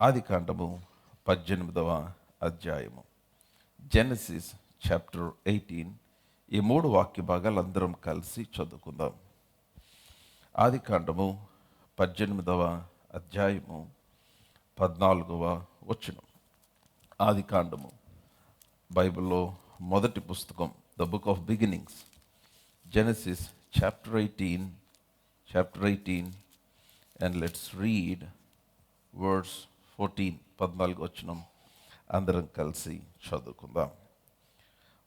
ఆదికాండము 18వ అధ్యాయము. Genesis chapter 18. ఈ మూడు వాక్య భాగాలు అందరం కలిసి చదువుకుందాం. ఆదికాండము 18వ అధ్యాయము 14వ వచనం. ఆదికాండము బైబిల్లో మొదటి పుస్తకం, the book of beginnings. Genesis chapter 18 and let's read verse 14. 14 వచనం అందరం కలిసి చదువుకుందాం.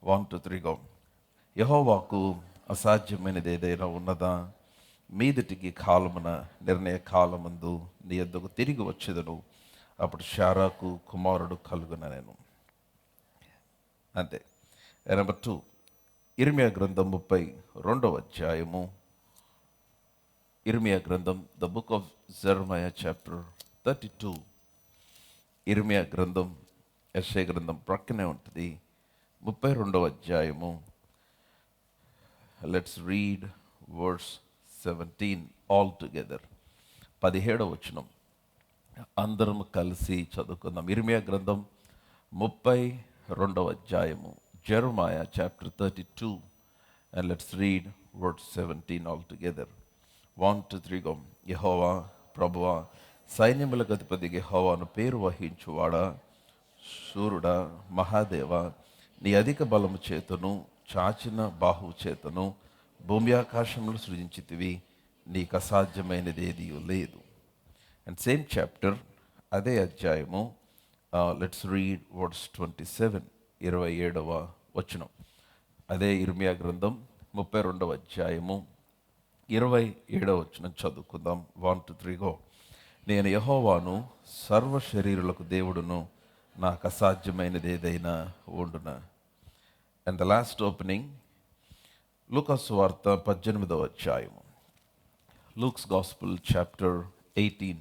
1 to 3 go. యెహోవాకు అసాధ్యమైనది ఏదైనా ఉన్నదా? మీదటికి కాలమున నిర్ణయ కాలమందు నీ యొద్దకు తిరిగి వచ్చేదను, అప్పుడు శారాకు కుమారుడు కలుగుననెను. అంతే. నెంబర్ 2, ఇర్మియా గ్రంథం 32వ అధ్యాయము. ఇర్మియా గ్రంథం, the book of Jeremiah chapter 32. ఇర్మియా గ్రంథం యెషయా గ్రంథం ప్రక్కనే ఉంటుంది. 32వ అధ్యాయము. Let's read verse 17 all together. 17వ వచనం అందరం కలిసి చదువుకుందాం. ఇర్మియా గ్రంథం 32వ అధ్యాయము, Jeremiah chapter 32, and let's read verse 17 all together. 1 to 3 go. యెహోవా ప్రభువా, సైన్యములకు అధిపతి యెహోవాను పేరు వహించువాడా, శూరుడా, మహాదేవ, నీ అధిక బలము చేతను చాచిన బాహువు చేతను భూమి ఆకాశములు సృజించితివి, నీకు అసాధ్యమైనది ఏదీ లేదు. అండ్ సేమ్ చాప్టర్, అదే అధ్యాయము, లెట్స్ రీడ్ వర్డ్స్ 27, 27వ వచనం. అదే ఇర్మియా గ్రంథం 32వ అధ్యాయము 27వ వచనం చదువుకుందాం. 1 to 3 go. నేను యెహోవాను, సర్వ శరీరులకు దేవుడును, నాకు అసాధ్యమైనది ఏదైనా ఉండునా. అండ్ ద లాస్ట్ ఓపెనింగ్, లూకాసు వార్త 18వ అధ్యాయము. Luke's gospel chapter 18.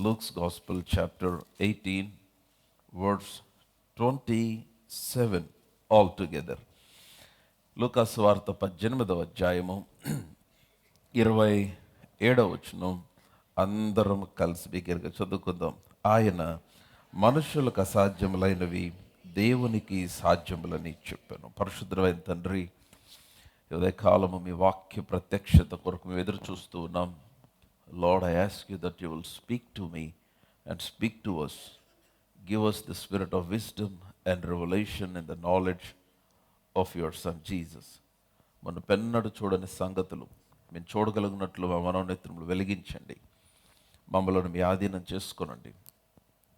Luke's gospel chapter 18 words 27 all together. లూకాసు వార్త 18వ అధ్యాయము 27వ వచనం అందరం కలిసి బిగ్గరగా చదువుకుందాం. ఆయన మనుషులకు అసాధ్యములైనవి దేవునికి సాధ్యములని చెప్పాను. పరిశుద్ధమైన తండ్రి, ఉదయకాలము మీ వాక్య ప్రత్యక్షత కొరకు మేము ఎదురు చూస్తూ ఉన్నాం. Lord, I ask you that you will speak to me and speak to us. Give us the spirit of wisdom and revolution in the knowledge of your son Jesus. మన పెన్నడు చూడని సంగతులు మేము చూడగలిగినట్లు మా మనోనేత్రములు వెలిగించండి. మమ్మల్ని మీ ఆధీనం చేసుకొనండి.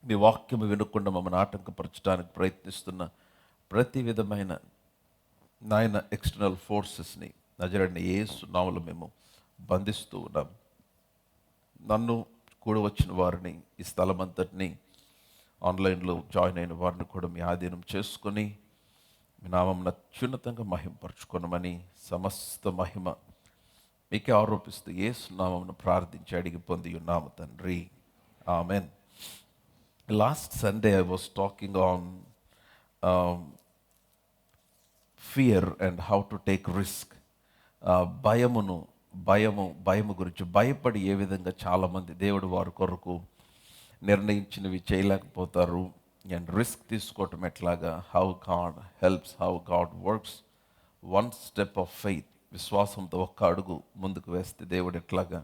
మీ వాక్యము వినకుండా మమ్మల్ని ఆటంకపరచడానికి ప్రయత్నిస్తున్న ప్రతి విధమైన నాయన ఎక్స్టర్నల్ ఫోర్సెస్ని నజరేయుడైన యేసు నామములో మేము బంధిస్తూ ఉన్నాం. నన్ను కూడి వచ్చిన వారిని, ఈ స్థలం అంతటిని, ఆన్లైన్లో జాయిన్ అయిన వారిని కూడా మీ ఆధీనం చేసుకొని మీ నామం అత్యున్నతంగా మహిమపరచుకొనమని, సమస్త మహిమ మీకే ఆరోపిస్తూ యేసు నామమున ప్రార్థించి అడిగి పొంది ఉన్నాము తండ్రి, amen. Last Sunday I was talking on fear and how to take risk. భయము గురించి, భయపడి ఏ విధంగా చాలామంది దేవుడు వారి కొరకు నిర్ణయించినవి చేయలేకపోతారు. అండ్ రిస్క్ తీసుకోవటం ఎట్లాగా, how God helps, how God works. One step of faith, విశ్వాసంతో ఒక్క అడుగు ముందుకు వేస్తే దేవుడు ఎట్లాగా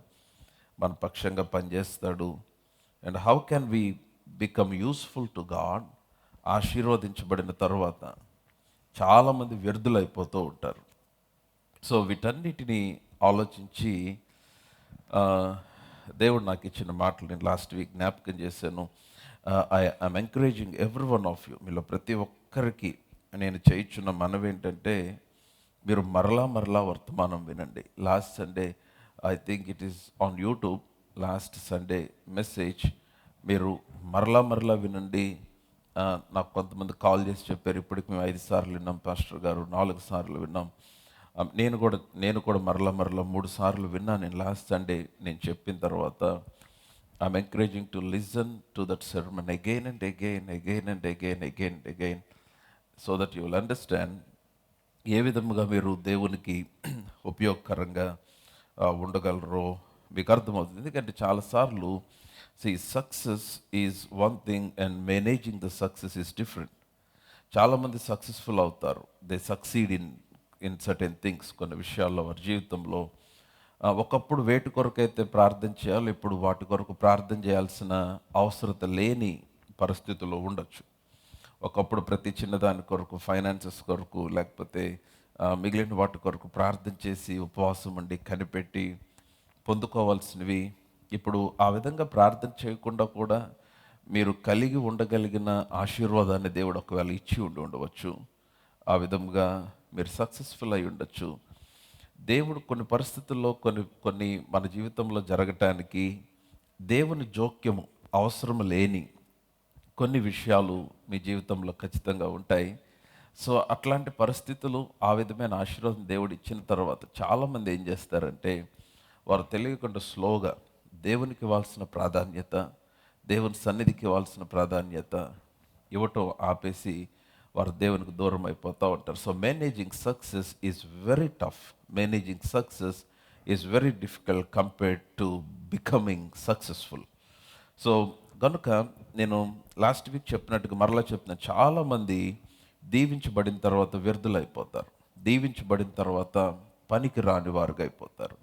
మన పక్షంగా పనిచేస్తాడు. And how can we become useful to God. ఆశీర్వదించబడిన తర్వాత చాలామంది వ్యర్థులైపోతూ ఉంటారు. సో వీటన్నిటిని ఆలోచించి దేవుడు నాకు ఇచ్చిన మాటలు నేను లాస్ట్ వీక్ జ్ఞాపకం చేశాను. I'm encouraging every one of you. మీలో ప్రతి ఒక్కరికి నేను చేయించున్న మనవి ఏంటంటే, మీరు మరలా వర్తమానం వినండి. Last Sunday, I think it is on YouTube, last Sunday message మీరు మరలా వినండి. నాకు కొంతమంది కాల్ చేసి చెప్పారు, ఇప్పటికి మేము 5 సార్లు విన్నాం పాస్టర్ గారు, 4 సార్లు విన్నాం. నేను కూడా మరలా 3 సార్లు విన్నాను. నేను లాస్ట్ సండే నేను చెప్పిన తర్వాత I'm encouraging to listen to that sermon again and again so that you will understand ఏ విధముగా మీరు దేవునికి ఉపయోగకరంగా ఉండగలరో మీకు అర్థమవుతుంది. ఎందుకంటే చాలాసార్లు success is one thing and managing the success is different. చాలామంది సక్సెస్ఫుల్ అవుతారు, they succeed in certain things. కొన్ని విషయాల్లో వారి జీవితంలో ఒకప్పుడు వేటి కొరకైతే ప్రార్థన చేయాలి, ఇప్పుడు వాటి కొరకు ప్రార్థన చేయాల్సిన అవసరత లేని పరిస్థితుల్లో ఉండొచ్చు. ఒకప్పుడు ప్రతి చిన్నదాని కొరకు, ఫైనాన్సెస్ కొరకు, లేకపోతే మిగిలిన వాటి కొరకు ప్రార్థన చేసి ఉపవాసం ఉండి కనిపెట్టి పొందుకోవాల్సినవి ఇప్పుడు ఆ విధంగా ప్రార్థన చేయకుండా కూడా మీరు కలిగి ఉండగలిగిన ఆశీర్వాదాన్ని దేవుడు ఒకవేళ ఇచ్చి ఉండవచ్చు. ఆ విధంగా మీరు సక్సెస్ఫుల్ అయి ఉండొచ్చు. దేవుడు కొన్ని పరిస్థితుల్లో కొన్ని కొన్ని మన జీవితంలో జరగటానికి దేవుని జోక్యము అవసరం లేని కొన్ని విషయాలు మీ జీవితంలో ఖచ్చితంగా ఉంటాయి. సో అట్లాంటి పరిస్థితులు, ఆ విధమైన ఆశీర్వాదం దేవుడు ఇచ్చిన తర్వాత చాలామంది ఏం చేస్తారంటే వారు తెలియకుండా స్లోగా దేవునికి ఇవ్వాల్సిన ప్రాధాన్యత, దేవుని సన్నిధికి ఇవ్వాల్సిన ప్రాధాన్యత ఇవ్వటం ఆపేసి వారు దేవునికి దూరం అయిపోతూ ఉంటారు. So managing success is very tough. Managing success is very difficult compared to becoming successful. So కనుక నేను లాస్ట్ వీక్ చెప్పినట్టుగా మరలా చెప్తున్నా, చాలామంది దీవించబడిన తర్వాత వ్యర్థులైపోతారు, దీవించబడిన తర్వాత పనికి రాని వారుగా అయిపోతారు.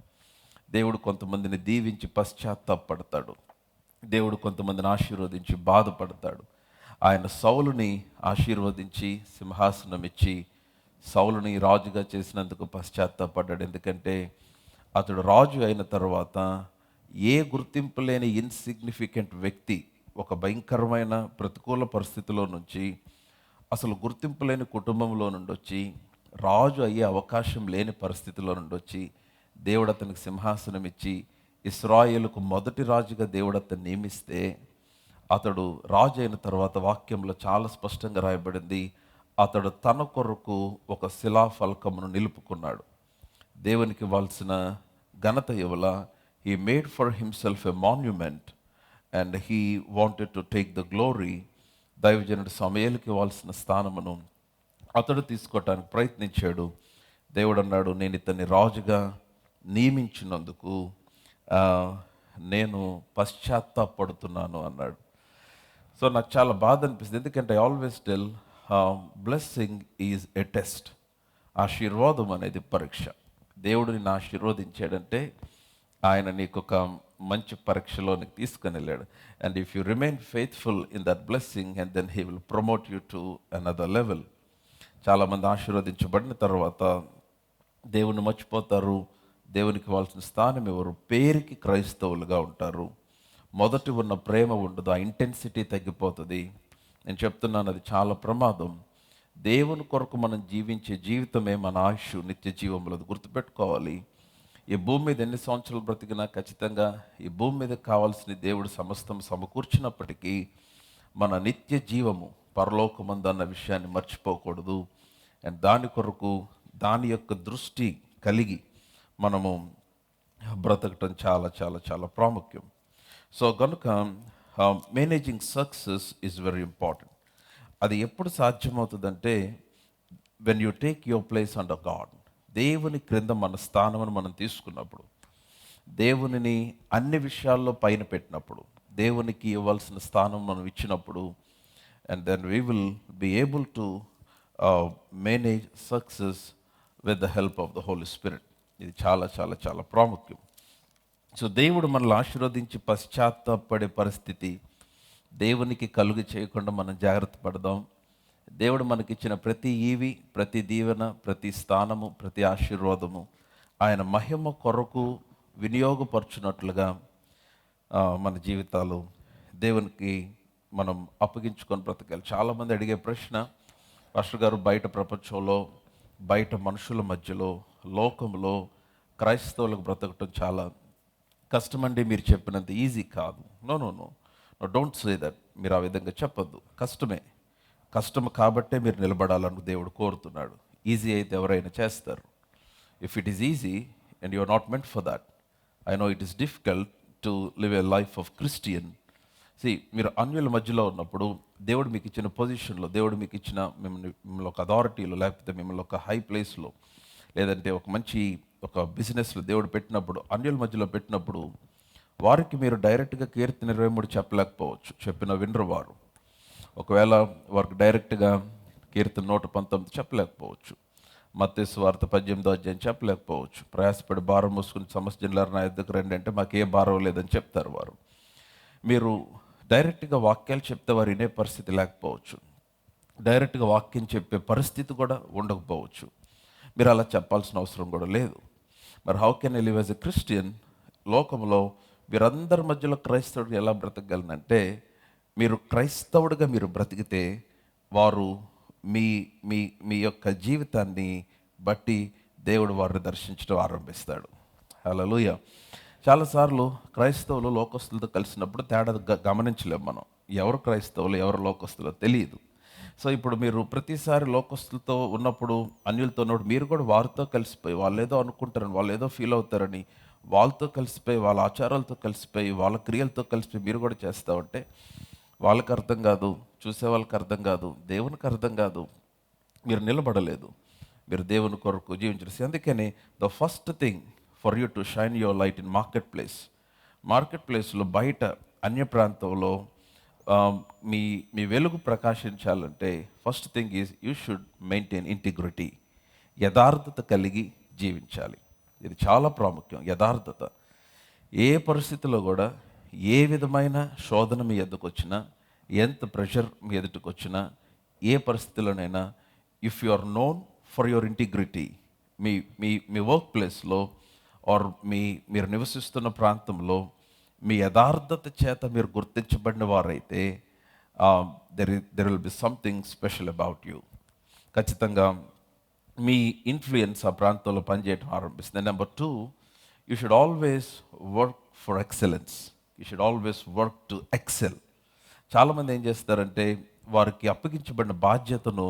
దేవుడు కొంతమందిని దీవించి పశ్చాత్తాపడతాడు, దేవుడు కొంతమందిని ఆశీర్వదించి బాధపడతాడు. ఆయన సౌలుని ఆశీర్వదించి సింహాసనం ఇచ్చి సౌలుని రాజుగా చేసినందుకు పశ్చాత్తాపడ్డాడు. ఎందుకంటే అతడు రాజు అయిన తర్వాత ఏ గుర్తింపు లేని ఇన్సిగ్నిఫికెంట్ వ్యక్తి ఒక భయంకరమైన ప్రతికూల పరిస్థితిలో నుంచి, అసలు గుర్తింపు లేని కుటుంబంలో నుండి వచ్చి, రాజు అయ్యే అవకాశం లేని పరిస్థితిలో నుండి వచ్చి దేవుడు అతనికి సింహాసనం ఇచ్చి ఇశ్రాయేలుకు మొదటి రాజుగా దేవుడు అతన్ని నియమిస్తే, అతడు రాజు అయిన తర్వాత వాక్యంలో చాలా స్పష్టంగా రాయబడింది, అతడు తన కొరకు ఒక శిలాఫలకమును నిలుపుకున్నాడు. దేవునికి ఇవ్వాల్సిన ఘనత ఇవ్వల, he made for himself a monument and he wanted to take the glory. దైవజనుడు సమూయేలుకి ఇవ్వాల్సిన స్థానమును అతడు తీసుకోవటానికి ప్రయత్నించాడు. దేవుడు అన్నాడు, నేను ఇతన్ని రాజుగా నియమించినందుకు నేను పశ్చాత్తాపడుతున్నాను అన్నాడు. సో నాకు చాలా బాధ అనిపిస్తుంది, ఎందుకంటే I always tell blessing is a test. ఆశీర్వాదం అనేది పరీక్ష. దేవుడు నిన్ను ఆశీర్వదించాడంటే ఆయన నీకు ఒక మంచి పరీక్షలో నీకు తీసుకొని వెళ్ళాడు. And if you remain faithful in that blessing and then he will promote you to another level. చాలామంది ఆశీర్వదించబడిన తర్వాత దేవుని మర్చిపోతారు, దేవునికి ఇవ్వాల్సిన స్థానం ఎవరు, పేరుకి క్రైస్తవులుగా ఉంటారు, మొదటి ఉన్న ప్రేమ ఉండదు, ఆ ఇంటెన్సిటీ తగ్గిపోతుంది. నేను చెప్తున్నాను, అది చాలా ప్రమాదం. దేవుని కొరకు మనం జీవించే జీవితమే మన ఆయుష్, నిత్య జీవంలో. అది గుర్తుపెట్టుకోవాలి. ఈ భూమి మీద ఎన్ని సంవత్సరాలు బ్రతికినా ఖచ్చితంగా ఈ భూమి మీద కావాల్సిన దేవుడు సమస్తం సమకూర్చినప్పటికీ మన నిత్య జీవము పరలోకమందు అన్న విషయాన్ని మర్చిపోకూడదు. అండ్ దాని కొరకు దాని యొక్క దృష్టి కలిగి మనము బ్రతకటం చాలా చాలా చాలా ప్రాముఖ్యం. సో కనుక managing success is very important. అది ఎప్పుడు సాధ్యమవుతుందంటే when you take your place under God. దేవుని క్రింద మన స్థానమును మనం తీసుకున్నప్పుడు, దేవునిని అన్ని విషయాల్లో పైన పెట్టినప్పుడు, దేవునికి ఇవ్వాల్సిన స్థానం మనం ఇచ్చినప్పుడు, and then we will be able to manage success with the help of the Holy Spirit. ఇది చాలా చాలా చాలా ప్రాముఖ్యం. సో దేవుడు మనల్ని ఆశీర్వదించి పశ్చాత్తాపడే పరిస్థితి దేవునికి కలుగు చేయకుండా మనం జాగ్రత్త పడదాం. దేవుడు మనకిచ్చిన ప్రతి ఈవి, ప్రతి దీవెన, ప్రతి స్థానము, ప్రతి ఆశీర్వాదము ఆయన మహిమ కొరకు వినియోగపరచున్నట్లుగా మన జీవితాలు దేవునికి మనం అప్పగించుకొని బ్రతకాలి. చాలామంది అడిగే ప్రశ్న, పాస్టర్ గారు, బయట ప్రపంచంలో, బయట మనుషుల మధ్యలో, లోకంలో క్రైస్తవులకు బ్రతకటం చాలా కష్టమండి, మీరు చెప్పినంత ఈజీ కాదు. No no no no don't say that. మీరు ఆ విధంగా చెప్పొద్దు. కష్టమే, కష్టం కాబట్టే మీరు నిలబడాలని దేవుడు కోరుతున్నాడు. ఈజీ అయితే ఎవరైనా చేస్తారు. If it is easy and you are not meant for that, I know it is difficult to live a life of Christian. మీరు అన్యుల మధ్యలో ఉన్నప్పుడు దేవుడు మీకు ఇచ్చిన పొజిషన్లో, దేవుడు మీకు ఇచ్చిన మిమ్మల్ని ఒక అథారిటీలో, లేకపోతే మిమ్మల్ని ఒక హై ప్లేస్లో, లేదంటే ఒక మంచి ఒక బిజినెస్లో దేవుడు పెట్టినప్పుడు, అన్యుల మధ్యలో పెట్టినప్పుడు వారికి మీరు డైరెక్ట్గా కీర్తన 23 చెప్పలేకపోవచ్చు, చెప్పిన వినరు వారు. ఒకవేళ వారికి డైరెక్ట్గా కీర్తన 119 చెప్పలేకపోవచ్చు, మత్తయి సువార్త 18వ అధ్యాయం చెప్పలేకపోవచ్చు. ప్రయాసపడి భారం మోసుకుని సమస్యలారు నా ఎద్దుకు రండి అంటే మాకు ఏ భారం లేదని చెప్తారు వారు. మీరు డైరెక్ట్గా వాక్యాలు చెప్తే వారు వినే పరిస్థితి లేకపోవచ్చు, డైరెక్ట్గా వాక్యం చెప్పే పరిస్థితి కూడా ఉండకపోవచ్చు. మీరు అలా చెప్పాల్సిన అవసరం కూడా లేదు. మరి how can I live as a Christian? లోకంలో మీరందరి మధ్యలో క్రైస్తవుడిగా ఎలా బ్రతకగలనంటే, మీరు క్రైస్తవుడిగా మీరు బ్రతికితే వారు మీ మీ మీ యొక్క జీవితాన్ని బట్టి దేవుడు వారిని దర్శించడం ఆరంభిస్తాడు. హల్లెలూయా. చాలాసార్లు క్రైస్తవులు లోకస్తులతో కలిసినప్పుడు తేడా గమనించలేము మనం. ఎవరు క్రైస్తవులు ఎవరు లోకస్తులో తెలియదు. సో ఇప్పుడు మీరు ప్రతిసారి లోకస్తులతో ఉన్నప్పుడు, అన్యులతో ఉన్నప్పుడు మీరు కూడా వారితో కలిసిపోయి వాళ్ళు ఏదో అనుకుంటారని, వాళ్ళు ఏదో ఫీల్ అవుతారని వాళ్ళతో కలిసిపోయి, వాళ్ళ ఆచారాలతో కలిసిపోయి, వాళ్ళ క్రియలతో కలిసిపోయి మీరు కూడా చేస్తూ ఉంటే వాళ్ళకి అర్థం కాదు, చూసే వాళ్ళకి అర్థం కాదు, దేవునికి అర్థం కాదు, మీరు నిలబడలేదు, మీరు దేవుని కొరకు జీవించారు. అందుకని the first thing for you to shine your light in market ప్లేస్లో బయట అన్య ప్రాంతంలో మీ మీ వెలుగు ప్రకాశించాలంటే first thing is you should maintain integrity. యథార్థత కలిగి జీవించాలి. ఇది చాలా ప్రాముఖ్యం. యథార్థత. ఏ పరిస్థితిలో కూడా ఏ విధమైన శోధన మీ ఎదుకు వచ్చినా, ఎంత ప్రెషర్ మీ ఎదుటికి వచ్చినా, ఏ పరిస్థితిలోనైనా if you are known for your integrity, మీ మీ మీ వర్క్ ప్లేస్లో ఆర్ మీరు నివసిస్తున్న ప్రాంతంలో మీ యథార్థత చేత మీరు గుర్తించబడిన వారైతే there will be something special about you. ఖచ్చితంగా మీ ఇన్ఫ్లుయెన్స్ ఆ ప్రాంతంలో పనిచేయడం ఆరంభిస్తుంది. Number 2, you should always work for excellence. You should always work to excel. చాలామంది ఏం చేస్తారంటే వారికి అప్పగించబడిన బాధ్యతను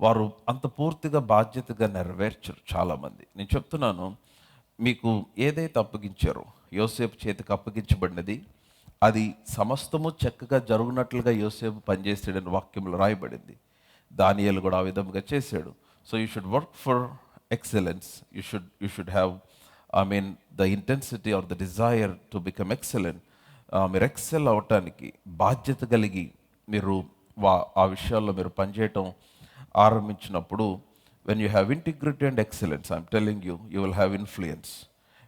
వారు అంత పూర్తిగా బాధ్యతగా నెరవేర్చరు చాలామంది. నేను చెప్తున్నాను, మీకు ఏదైతే అప్పగించారో, యోసేపు చేతికి అప్పగించబడినది, అది సమస్తము చక్కగా జరుగునట్లుగా యోసేపు పనిచేసాడని వాక్యంలో రాయబడింది. దానియేలు కూడా ఆ విధంగా చేశాడు. So you should work for excellence. You should have the intensity or the desire to become excellent. మీరు ఎక్సెల్ అవటానికి బాధ్యత కలిగి మీరు ఆ విషయాల్లో మీరు పనిచేయటం ఆరంభించినప్పుడు, when you have integrity and excellence, I'm telling you, you will have influence.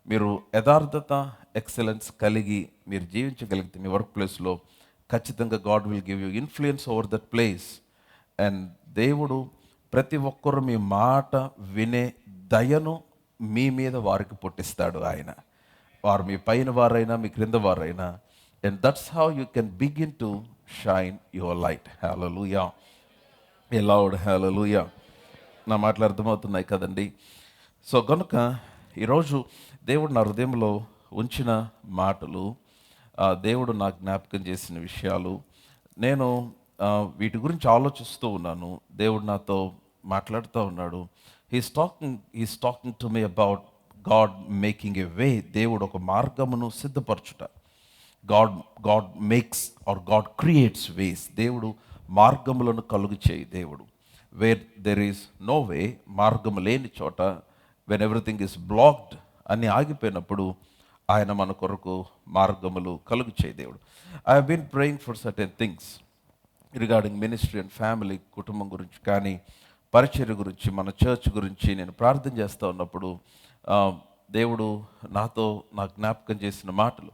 మీరు యథార్థత, ఎక్సలెన్స్ కలిగి మీరు జీవించగలిగితే మీ వర్క్ ప్లేస్లో ఖచ్చితంగా God will give you influence over that place. And దేవుడు ప్రతి ఒక్కరు మీ మాట వినే దయను మీ మీద వారికి పుట్టిస్తాడు ఆయన. వారు మీ పైన వారైనా మీ క్రింద వారైనా. And that's how you can begin to shine your light. Hallelujah. A loud hallelujah. నా మాటలు అర్థమవుతున్నాయి కదండి. సో కనుక ఈరోజు దేవుడు నా హృదయంలో ఉంచిన మాటలు, దేవుడు నాకు జ్ఞాపకం చేసిన విషయాలు, నేను వీటి గురించి ఆలోచిస్తూ ఉన్నాను. దేవుడు నాతో మాట్లాడుతూ ఉన్నాడు. He's talking to me about God making a way. దేవుడు ఒక మార్గమును సిద్ధపరచుట. God makes or God creates ways. దేవుడు మార్గములను కలుగు చేయి దేవుడు. Where there is no way, మార్గము లేని చోట, వెన్ ఎవ్రీథింగ్ ఈస్ బ్లాక్డ్, అన్నీ ఆగిపోయినప్పుడు ఆయన మన కొరకు మార్గములు కలుగు చేయి దేవుడు. I have been praying for certain things regarding ministry and family, కుటుంబం గురించి కానీ, పరిచర్య గురించి, మన చర్చ్ గురించి నేను ప్రార్థన చేస్తూ ఉన్నప్పుడు దేవుడు నాకు జ్ఞాపకం చేసిన మాటలు,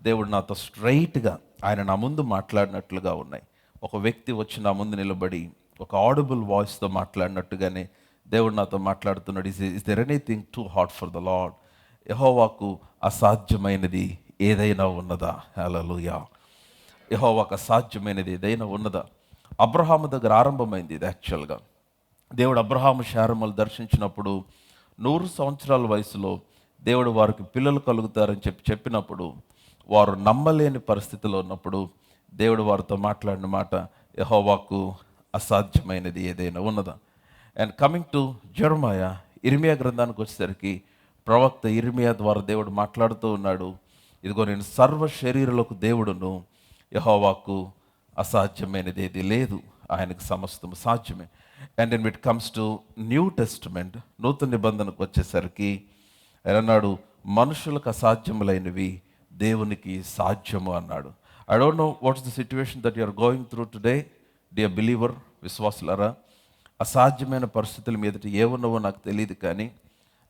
దేవుడు నాతో స్ట్రైట్గా ఆయన నా ముందు మాట్లాడినట్లుగా ఉన్నాయి. ఒక వ్యక్తి వచ్చి నా ముందు నిలబడి ఒక ఆడిబుల్ వాయిస్తో మాట్లాడినట్టుగానే దేవుడు నాతో మాట్లాడుతున్నాడు. Is there anything too hard for the Lord? యెహోవాకు అసాధ్యమైనది ఏదైనా ఉన్నదా? హల్లెలూయా. యెహోవాకు అసాధ్యమైనది ఏదైనా ఉన్నదా? అబ్రహాము దగ్గర ఆరంభమైంది ఇది. యాక్చువల్గా దేవుడు అబ్రహాము శారములు దర్శించినప్పుడు 100 సంవత్సరాల వయసులో దేవుడు వారికి పిల్లలు కలుగుతారని చెప్పినప్పుడు వారు నమ్మలేని పరిస్థితిలో ఉన్నప్పుడు దేవుడు వారితో మాట్లాడిన మాట, యెహోవాకు అసాధ్యమైనది ఏదైనా ఉన్నదా? అండ్ కమింగ్ టు జెరమయా, ఇర్మియా గ్రంథానికి వచ్చేసరికి ప్రవక్త ఇర్మియా ద్వారా దేవుడు మాట్లాడుతూ ఉన్నాడు. ఇదిగో నేను సర్వ శరీరులకు దేవుడును, యెహోవాకు అసాధ్యమైనది ఏది లేదు, ఆయనకు సమస్తము సాధ్యమే. And in it comes to new testament, నూతన నిబంధనకు వచ్చేసరికి ఆయన అన్నాడు, మనుషులకు అసాధ్యములైనవి దేవునికి సాధ్యము అన్నాడు. I don't know what's the situation that you are going through today, dear believer, విశ్వాసులారా. అసాధ్యమైన పరిస్థితుల మీదట ఏమున్నావో నాకు తెలియదు, కానీ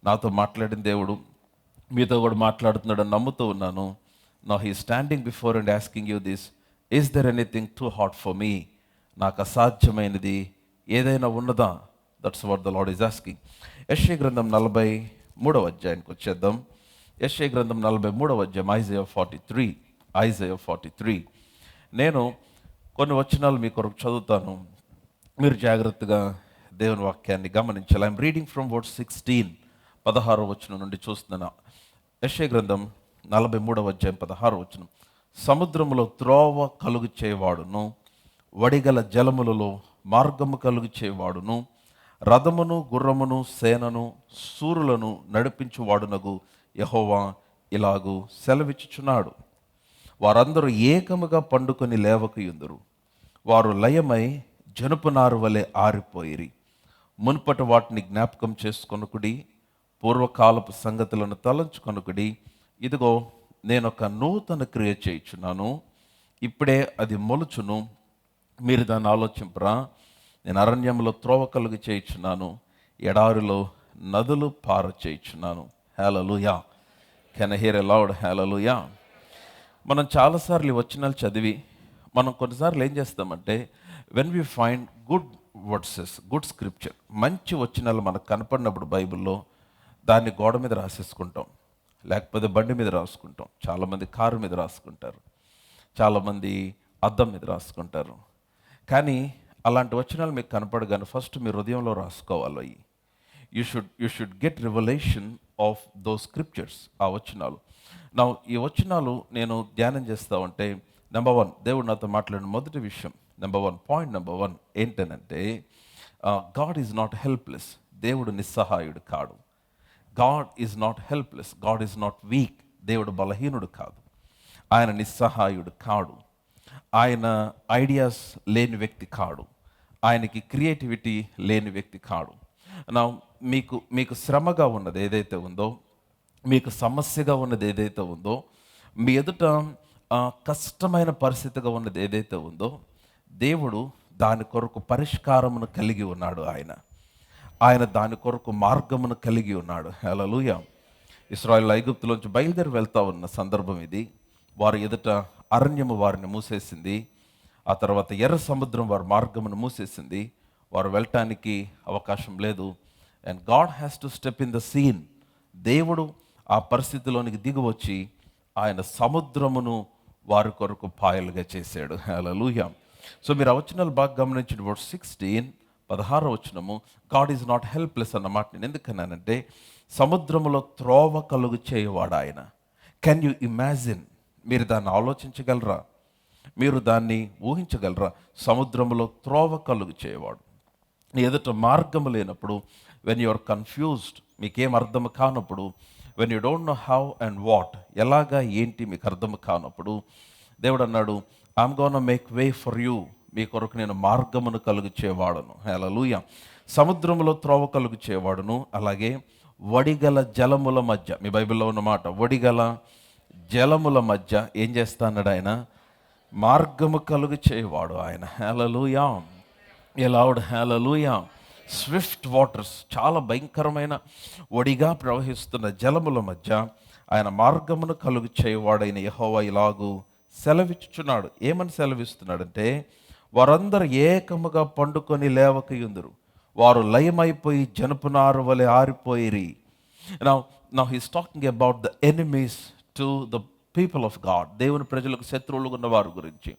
నాతో మాట్లాడిన దేవుడు మీతో కూడా మాట్లాడుతున్నాడని నమ్ముతూ ఉన్నాను. Now he standing before and asking you this: is there anything too hard for me? నాకు అసాధ్యమైనది ఏదైనా ఉన్నదా? That's what the lord is asking. యెషయా గ్రంథం 43వ అధ్యాయానికి వచ్చేద్దాం. యెషయా గ్రంథం 43వ అధ్యాయం, ఐజాయా 43. నేను కొన్ని వచనాలు మీ కొరకు చదువుతాను, మీరు జాగ్రత్తగా దేవుని వాక్యాన్ని గమనించాలి. ఐఎమ్ రీడింగ్ ఫ్రమ్ వర్స్ 16, 16వ వచనం నుండి చూస్తున్నాను. యెషయా గ్రంథం 43వ అధ్యాయం 16వ వచనం: సముద్రములో త్రోవ కలుగు చేయవాడును, వడిగల జలములలో మార్గము కలుగు చేయవాడును, రథమును గుర్రమును సేనను సూరులను నడిపించువాడునగు యెహోవా ఇలాగు సెలవిచ్చుచున్నాడు: వారందరూ ఏకముగా పండుకొని లేవకయుందురు, వారు లయమై జనుపునారు వలె ఆరిపోయిరి. మునుపటి వాటిని జ్ఞాపకం చేసుకొనుకుడి, పూర్వకాలపు సంగతులను తలంచుకొనుకుడి. ఇదిగో నేనొక నూతన క్రియ చేయుచున్నాను, ఇప్పుడే అది మొలుచును, మీరు దాన్ని ఆలోచింపరా? నేను అరణ్యంలో త్రోవ కలుగు చేయుచున్నాను, ఎడారిలో నదులు పార చేయుచున్నాను. Hallelujah. Can I hear a loud hallelujah? మనం చాలాసార్లు ఈ వచనాలు చదివి మనం కొన్నిసార్లు ఏం చేస్తామంటే, when we find good verses, good scripture, మంచి వచనాలు మనకు కనపడినప్పుడు బైబిల్లో దాన్ని గోడ మీద రాసేసుకుంటాం, లేకపోతే బండి మీద రాసుకుంటాం. చాలామంది కారు మీద రాసుకుంటారు, చాలామంది అద్దం మీద రాసుకుంటారు. కానీ అలాంటి వచనాలు మీకు కనపడగానే ఫస్ట్ మీ హృదయంలో రాసుకోవాలి. You should get revelation of those scriptures, ఆ వచనాలు. నా ఈ వచనాలు నేను ధ్యానం చేస్తా ఉంటే, నెంబర్ 1, దేవుడు నాతో మాట్లాడిన మొదటి విషయం, పాయింట్ నెంబర్ 1 ఏంటనంటే, గాడ్ ఈజ్ నాట్ హెల్ప్లెస్. దేవుడు నిస్సహాయుడు కాడు. God is not helpless, God is not week. దేవుడు బలహీనుడు కాదు, ఆయన నిస్సహాయుడు కాడు, ఆయన ఐడియాస్ లేని వ్యక్తి కాడు, ఆయనకి క్రియేటివిటీ లేని వ్యక్తి కాడు. నా మీకు శ్రమగా ఉన్నది ఏదైతే ఉందో, మీకు సమస్యగా ఉన్నది ఏదైతే ఉందో, మీ ఎదుట కష్టమైన పరిస్థితిగా ఉన్నది ఏదైతే ఉందో, దేవుడు దాని కొరకు పరిష్కారమును కలిగి ఉన్నాడు. ఆయన దాని కొరకు మార్గమును కలిగి ఉన్నాడు. హల్లెలూయా. ఇశ్రాయేలు ఐగుప్తులోంచి బయలుదేరి వెళ్తా ఉన్న సందర్భం ఇది. వారి ఎదుట అరణ్యము వారిని మూసేసింది, ఆ తర్వాత ఎర్ర సముద్రం వారి మార్గమును మూసేసింది, వారు వెళ్ళటానికి అవకాశం లేదు. And God has to step in the scene. దేవుడు ఆ పరిస్థితిలోనికి దిగి వచ్చి ఆయన సముద్రమును వారి కొరకు పాయలుగా చేశాడు. హల్లెలూయా. సో మీరు ఆ వచనాలు బాగా గమనించిన వర్స్ 16, 16వ వచనము, గాడ్ ఈజ్ నాట్ హెల్ప్లెస్ అన్న మాట నేను ఎందుకన్నానంటే, సముద్రములో త్రోవ కలుగు చేయవాడు ఆయన. Can you imagine? మీరు దాన్ని ఆలోచించగలరా? మీరు దాన్ని ఊహించగలరా? సముద్రములో త్రోవ కలుగు చేయవాడు. నీ ఎదుట మార్గము లేనప్పుడు, వెన్ యు ఆర్ కన్ఫ్యూజ్డ్, మీకేం అర్థం కానప్పుడు, when you don't know how and what, ఎలాగా ఏంటి మీకు అర్థం కానప్పుడు, దేవుడు అన్నాడు, I'm gonna make way for you, మీ కొరకు నేను మార్గమును కలుగు చేయవాడును. హల్లెలూయా. సముద్రములో త్రోవ కలుగు చేయవాడును, అలాగే వడిగల జలముల మధ్య, మీ బైబిల్లో ఉన్నమాట, వడిగల జలముల మధ్య ఏం చేస్తా అన్నాడు ఆయన? మార్గము కలుగు చేయవాడు ఆయన. హల్లెలూయా. ఎలౌడ్ హల్లెలూయా. స్విఫ్ట్ వాటర్స్, చాలా భయంకరమైన ఒడిగా ప్రవహిస్తున్న జలముల మధ్య ఆయన మార్గమును కలుగు చేయవాడైన యెహోవా ఇలాగు సెలవిచ్చుచున్నాడు. ఏమని సెలవిస్తున్నాడంటే, వారందరూ ఏకముగా పండుకొని లేవకయుందురు, వారు లయమైపోయి జనపునారు వలె ఆరిపోయిరి. Now he's talking about the enemies to the people of God. దేవుని ప్రజలకు శత్రువులుగా ఉన్న వారి గురించి.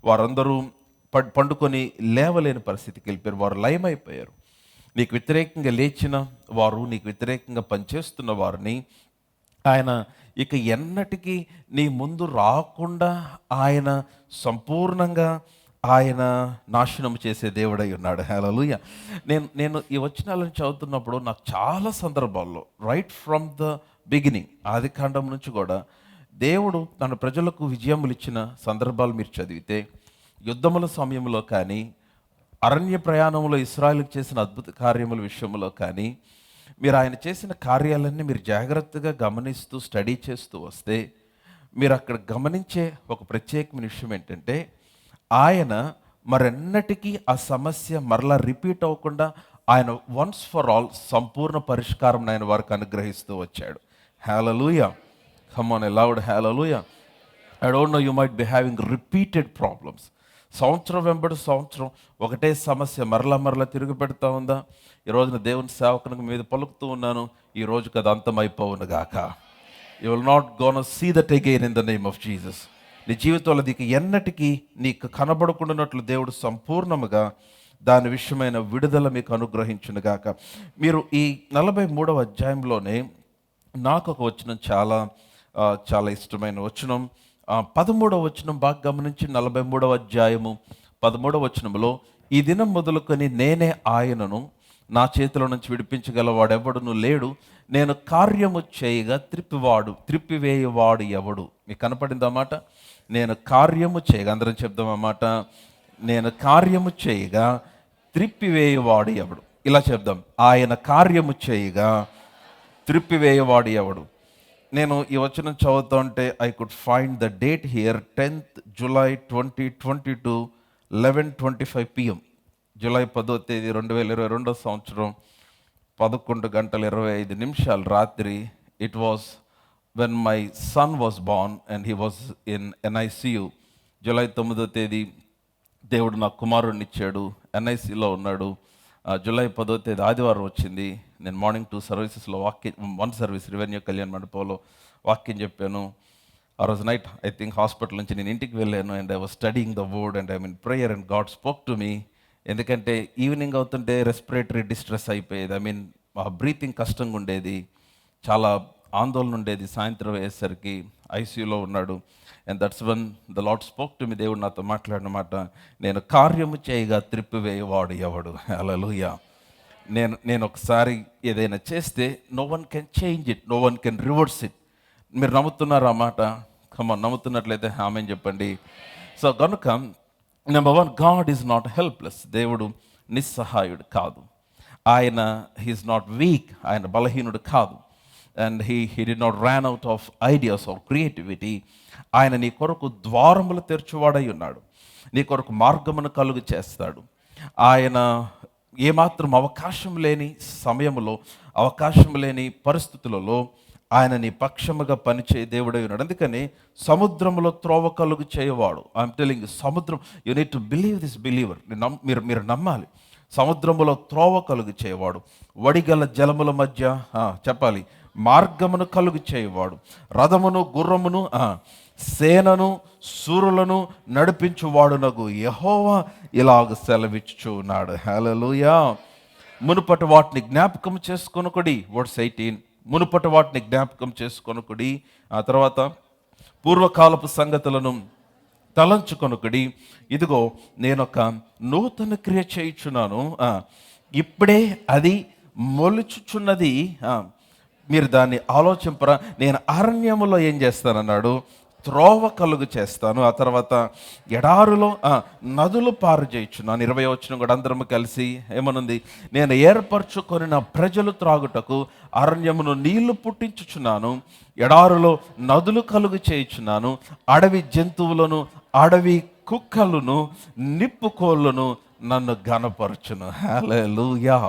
వారందరూ పండుకొని లేవలేని పరిస్థితికి వెళ్ళిపోయారు, వారు లయమైపోయారు. నీకు వ్యతిరేకంగా లేచిన వారు, నీకు వ్యతిరేకంగా పనిచేస్తున్న వారిని ఆయన ఇక ఎన్నటికీ నీ ముందు రాకుండా ఆయన సంపూర్ణంగా ఆయన నాశనం చేసే దేవుడై ఉన్నాడు. హల్లెలూయా. నేను ఈ వచనాలను చదువుతున్నప్పుడు నాకు చాలా సందర్భాల్లో, రైట్ ఫ్రమ్ ద బిగినింగ్, ఆది కాండం నుంచి కూడా దేవుడు తన ప్రజలకు విజయములు ఇచ్చిన సందర్భాలు మీరు చదివితే, యుద్ధముల సమయంలో కానీ, అరణ్య ప్రయాణంలో ఇశ్రాయేలుకు చేసిన అద్భుత కార్యముల విషయంలో కానీ, మీరు ఆయన చేసిన కార్యాలన్నీ మీరు జాగ్రత్తగా గమనిస్తూ స్టడీ చేస్తూ వస్తే, మీరు అక్కడ గమనించే ఒక ప్రత్యేకమైన విషయం ఏంటంటే, ఆయన మరెన్నటికీ ఆ సమస్య మరలా రిపీట్ అవ్వకుండా ఆయన వన్స్ ఫర్ ఆల్ సంపూర్ణ పరిష్కారం ఆయన వారికి అనుగ్రహిస్తూ వచ్చాడు. Hallelujah, come on a loud hallelujah. I don't know, you might be having repeated problems. సంవత్సరం వెంబడి సంవత్సరం ఒకటే సమస్య మరలా తిరిగి పెడతా ఉందా? ఈ రోజున దేవుని సేవకునికి మీద పలుకుతూ ఉన్నాను, ఈ రోజుకి అది అంతమైపోవును గాక. You will not gonna see that again in the name of Jesus. నీ జీవితంలో దీనికి ఎన్నటికీ నీకు కనబడకుండానట్లు దేవుడు సంపూర్ణముగా దాని విషయమైన విడుదల మీకు అనుగ్రహించును గాక. మీరు ఈ 43వ అధ్యాయంలోనే నాకు ఒక వచనం చాలా ఇష్టమైన వచనం, 13వ వచనం బాగా గమనించి. 43వ అధ్యాయము 13వ వచనంలో, ఈ దినం మొదలుకొని నేనే ఆయనను, నా చేతిలో నుంచి విడిపించగలవాడెవడును లేడు, నేను కార్యము చేయగా త్రిప్పివేయవాడు ఎవడు. మీకు కనపడింది అన్నమాట. నేను కార్యము చేయగా, అందరం చెప్దాం అన్నమాట, నేను కార్యము చేయగా త్రిప్పివేయవాడు ఎవడు. ఇలా చెప్దాం, ఆయన కార్యము చేయగా త్రిప్పివేయవాడు ఎవడు. నేను ఈ వచనం చదువుతా ఉంటే I could find the date here, 10th July 2022 11:25 PM. July 10వ తేదీ 2022 సంవత్సరం 11:25 రాత్రి. It was when my son was born and he was in NICU. July 9వ తేదీ దేవుడు నా కుమారుడిని ఇచ్చాడు, NICలో ఉన్నాడు. జూలై 10వ తేదీ ఆదివారం వచ్చింది. నేను మార్నింగ్ 2 సర్వీసెస్లో వన్ సర్వీస్ రెవెన్యూ కళ్యాణ మండపంలో వాక్యం చెప్పాను. ఆ రోజు నైట్ ఐ థింక్ హాస్పిటల్ నుంచి నేను ఇంటికి వెళ్ళాను and I was studying the word and I mean prayer and God spoke to me. ఎందుకంటే ఈవినింగ్ అవుతుంటే రెస్పిరేటరీ డిస్ట్రెస్ అయిపోయేది. ఐ మీన్ బ్రీతింగ్ కష్టంగా ఉండేది, చాలా ఆందోళన ఉండేది. సాయంత్రం అయ్యేసరికి ICUలో ఉన్నాడు. And that's when the Lord spoke to me. దేవుడు నాతో మాట్లాడిన మాట, నేను కార్యము చేయగా త్రిప్పివేయవాడు ఎవడు. హల్లెలూయా. నేను ఒకసారి ఏదైనా చేస్తే no one can change it, no one can reverse it. మీరు నమ్ముతున్నారా ఆ మాట? కమాన్, నమ్ముతున్నట్లయితే ఆమేన్ చెప్పండి. సో కనుక number 1, God is not helpless. దేవుడు నిస్సహాయుడు కాదు. ఆయన హీఈస్ నాట్ వీక్, ఆయన బలహీనుడు కాదు. And he did not ran out of ideas or creativity. ఆయన నీ కొరకు ద్వారములు తెరచువాడై ఉన్నాడు, నీ కొరకు మార్గమును కలుగు చేస్తాడు. ఆయన ఏమాత్రం అవకాశం లేని సమయంలో, అవకాశం లేని పరిస్థితులలో ఆయన నీ పక్షముగా పనిచేయ దేవుడై ఉన్నాడు. అందుకని సముద్రంలో త్రోవ కలుగు చేయవాడు. ఐఎమ్ టెలింగ్, సముద్రం, you need to believe this believer. మీరు నమ్మాలి. సముద్రములో త్రోవ కలుగు చేయవాడు, వడిగల జలముల మధ్య చెప్పాలి మార్గమును కలుగు చేయవాడు, రథమును గుర్రమును సేనను సూరులను నడిపించువాడునగు యెహోవా ఇలాగ సెలవిచ్చుచున్నాడు. హల్లెలూయా. మునుపటి వాటిని జ్ఞాపకం చేసుకొనుకుడి. వర్స్ 18, మునుపటి వాటిని జ్ఞాపకం చేసుకొనుకుడి. ఆ తర్వాత పూర్వకాలపు సంగతులను తలంచుకొనుకుడి. ఇదిగో నేనొక నూతన క్రియ చేయుచున్నాను, ఇప్పుడే అది మొలుచుచున్నది, మీరు దాన్ని ఆలోచింపరా. నేను అరణ్యములో ఏం చేస్తానన్నాడు, త్రోవ కలుగు చేస్తాను. ఆ తర్వాత ఎడారులో నదులు పారు చేయుచున్నాను. 20వ వచనం కూడా అందరము కలిసి ఏమనుంది, నేను ఏర్పరచుకొని నా ప్రజలు త్రాగుటకు అరణ్యమును నీళ్లు పుట్టించుచున్నాను, ఎడారులో నదులు కలుగు చేయుచున్నాను, అడవి జంతువులను అడవి కుక్కలను నిప్పుకోళ్ళను నన్ను ఘనపరచును. హల్లెలూయా.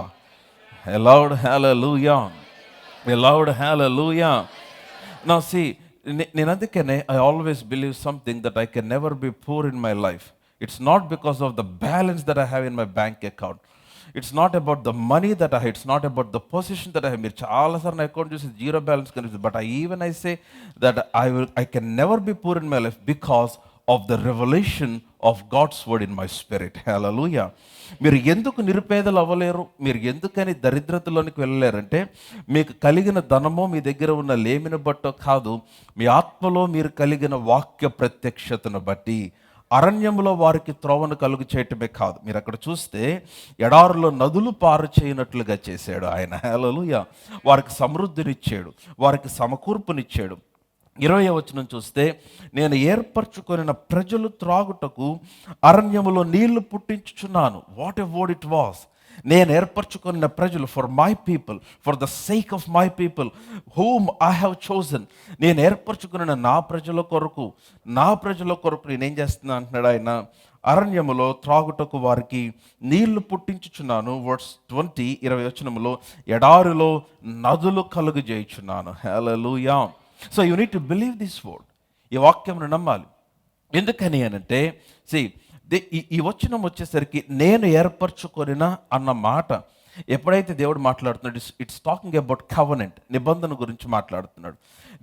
లౌడ్ హల్లెలూయా. లౌడ్ హల్లెలూయా. నౌ సీ, నేను అందుకనే I always believe something that I can never be poor in my life. It's not because of the balance that I have in my bank account. It's not about the money that I have, it's not about the position that I have. మీరు చాలాసార్లు నా account చూసి zero balance కనిపిస్తుంది. But I say that I can never be poor in my life because of the revelation of God's word in my spirit. Hallelujah. మీరు ఎందుకు నిరుపేదలు అవ్వలేరు, మీరు ఎందుకని దరిద్రతలోనికి వెళ్ళలేరంటే, మీకు కలిగిన ధనమో మీ దగ్గర ఉన్న లేమిని బట్టో కాదు, మీ ఆత్మలో మీరు కలిగిన వాక్య ప్రత్యక్షతను బట్టి. అరణ్యంలో వారికి త్రోవను కలుగు చేయటమే కాదు, మీరు అక్కడ చూస్తే ఎడారులో నదులు పారు చేయనట్లుగా చేశాడు ఆయన. హల్లెలూయా. వారికి సమృద్ధినిచ్చాడు, వారికి సమకూర్పునిచ్చాడు. 20వ వచనం చూస్తే, నేను ఏర్పరచుకొనిన ప్రజలు త్రాగుటకు అరణ్యములో నీళ్లు పుట్టించుచున్నాను. What a word it was. నేను ఏర్పరచుకున్న ప్రజలు, for my people, for the sake of my people whom I have chosen. నేను ఏర్పరచుకున్న నా ప్రజల కొరకు నేనేం చేస్తున్నా అంటున్నాడు ఆయన. అరణ్యములో త్రాగుటకు వారికి నీళ్లు పుట్టించుచున్నాను. వర్స్ 20 వచనములో ఎడారిలో నదులు కలుగజేయుచున్నాను. Hallelujah. So you need to believe this word. ఈ వాక్యంను నమ్మాలి. ఎందుకని అనంటే ఈ వచనం వచ్చేసరికి నేను ఏర్పరచుకొనిన అన్న మాట ఎప్పుడైతే దేవుడు మాట్లాడుతున్నాడు, ఇట్స్ టాకింగ్ అబౌట్ కవనెంట్, నిబంధన గురించి మాట్లాడుతున్నాడు.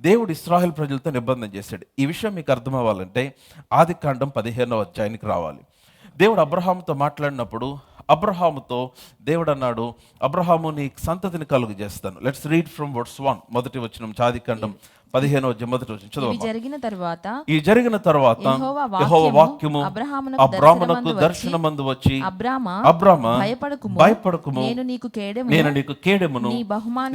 దేవుడు ఇశ్రాయేలు ప్రజలతో నిబంధన చేశాడు. ఈ విషయం మీకు అర్థం అవ్వాలంటే ఆదికాండం 15వ అధ్యాయానికి రావాలి. దేవుడు అబ్రహాముతో మాట్లాడినప్పుడు అబ్రహాముతో దేవుడు అన్నాడు, అబ్రహాము నీ సంతతిని కలుగు చేస్తాను. లెట్స్ రీడ్ ఫ్రమ్ వర్స్ 1, మొదటి వచనం, ఆదికాండం 15వ మొదటి వచనం చదువు. ఈ జరిగిన తర్వాత యెహోవా వాక్యము అబ్రామునకు దర్శనమందు వచ్చి, అబ్రామా భయపడకుము, నేను నీకు కేడెమును,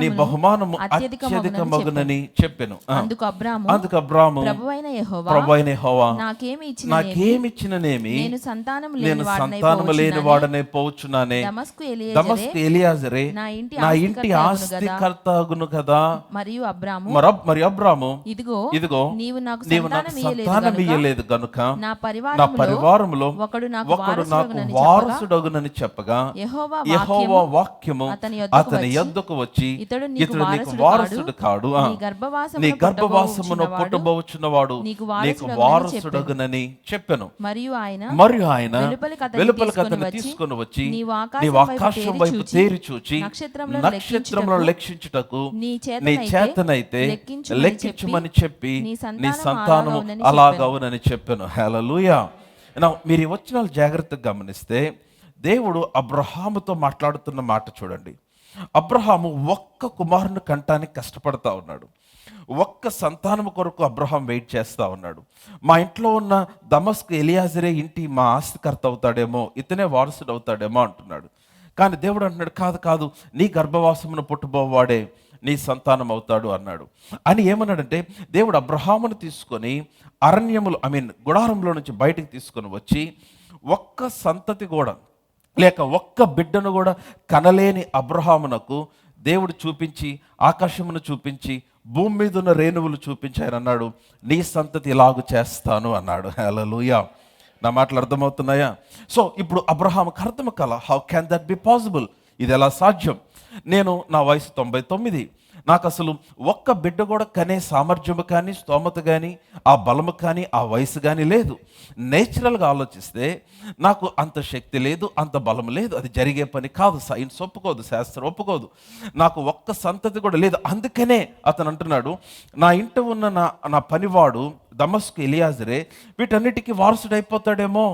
నీ బహుమానము అత్యధికమగునని చెప్పెను. అందుకు అబ్రాము, ప్రభువైన యెహోవా నాకేమిచ్చిననేమి, నేను సంతానము లేని వాడనే పోవచ్చున్నానే. దమస్కు ఎలియాజరే నా ఇంటి ఆస్తికర్తగును కదా. మరియు అబ్రాము, ఇదిగో నీవు నాకు సంతానం ఇయ్యలేదు గనుక నా పరివారములో ఒకడు నాకు వారసుడగునని చెప్పగా, యెహోవా వాక్యము అతని యొద్దకు వచ్చి, ఇతడు నీకు వారసుడు కాడు, నీ గర్భవాసమును పుట్టబోచున్నవాడు నీకు వారసుడగునని చెప్పెను. మరియు ఆయన వెలుపలికి అతన్ని తీసుకొని వచ్చి, నీవు ఆకాశం వైపు తేరి చూచి నక్షత్రములను లెక్కించుటకు నీ చేతనైతే లెక్కించమని చెప్పి నీ సంతానము అలాగవునని చెప్పాను. హల్లెలూయా. మీరు ఈ వచనాలు జాగ్రత్తగా గమనిస్తే దేవుడు అబ్రహాముతో మాట్లాడుతున్న మాట చూడండి. అబ్రహాము ఒక్క కుమారుని కంటానికి కష్టపడతా ఉన్నాడు. ఒక్క సంతానము కొరకు అబ్రహాం వెయిట్ చేస్తూ ఉన్నాడు. మా ఇంట్లో ఉన్న దమస్కు ఎలియాజరే ఇంటి మా ఆస్తికర్త అవుతాడేమో, ఇతనే వారసుడు అవుతాడేమో అంటున్నాడు. కానీ దేవుడు అంటున్నాడు, కాదు, నీ గర్భవాసమును పుట్టబోవాడే నీ సంతానం అవుతాడు అన్నాడు. అని ఏమన్నాడంటే, దేవుడు అబ్రహామును తీసుకొని అరణ్యములు గుడారంలో నుంచి బయటికి తీసుకొని వచ్చి, ఒక్క సంతతి కూడా లేక ఒక్క బిడ్డను కూడా కనలేని అబ్రహామునకు దేవుడు చూపించి, ఆకాశమును చూపించి, భూమి మీద ఉన్న రేణువులు చూపించి ఆయన అన్నాడు, నీ సంతతి ఇలాగు చేస్తాను అన్నాడు. హల్లెలూయా. నా మాటలు అర్థమవుతున్నాయా? సో ఇప్పుడు అబ్రహాముకు అర్థం కాల, how can that be possible, ఇది ఎలా సాధ్యం? నా వయసు 99, నాకు అసలు ఒక్క బిడ్డ కూడా కనే సామర్థ్యము కానీ, స్తోమత కానీ, ఆ బలము కానీ, ఆ వయసు కానీ లేదు. నేచురల్గా ఆలోచిస్తే నాకు అంత శక్తి లేదు, అంత బలం లేదు, అది జరిగే పని కాదు. సైన్స్ ఒప్పుకోదు, శాస్త్రం ఒప్పుకోదు. నాకు ఒక్క సంతతి కూడా లేదు. అందుకనే అతను అంటున్నాడు, నా ఇంట ఉన్న నా పనివాడు దమస్కు ఎలియాజరే వీటన్నిటికీ వారసుడైపోతాడేమో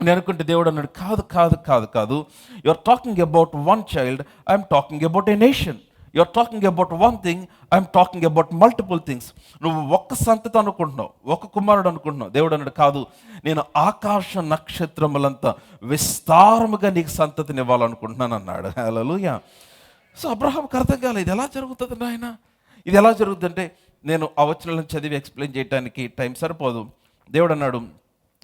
నేను అనుకుంటే, దేవుడు అన్నాడు, కాదు. You are talking about one child, I'm talking about a nation. You are talking about one thing, I'm talking about multiple things. నువ్వు ఒక్క సంతతి అనుకుంటున్నావు, ఒక కుమారుడు అనుకుంటున్నావు. దేవుడు అన్నాడు, కాదు, నేను ఆకాశ నక్షత్రములంతా విస్తారముగా నీకు సంతతిని ఇవ్వాలనుకుంటున్నాను అన్నాడు. హల్లెలూయా. సో అబ్రహాంకి అర్థం కాలేదు, ఇది ఎలా జరుగుతుంది నాయన, ఇది ఎలా జరుగుతుందంటే, నేను ఆ వచనాలను చదివి ఎక్స్ప్లెయిన్ చేయడానికి టైం సరిపోదు. దేవుడు అన్నాడు,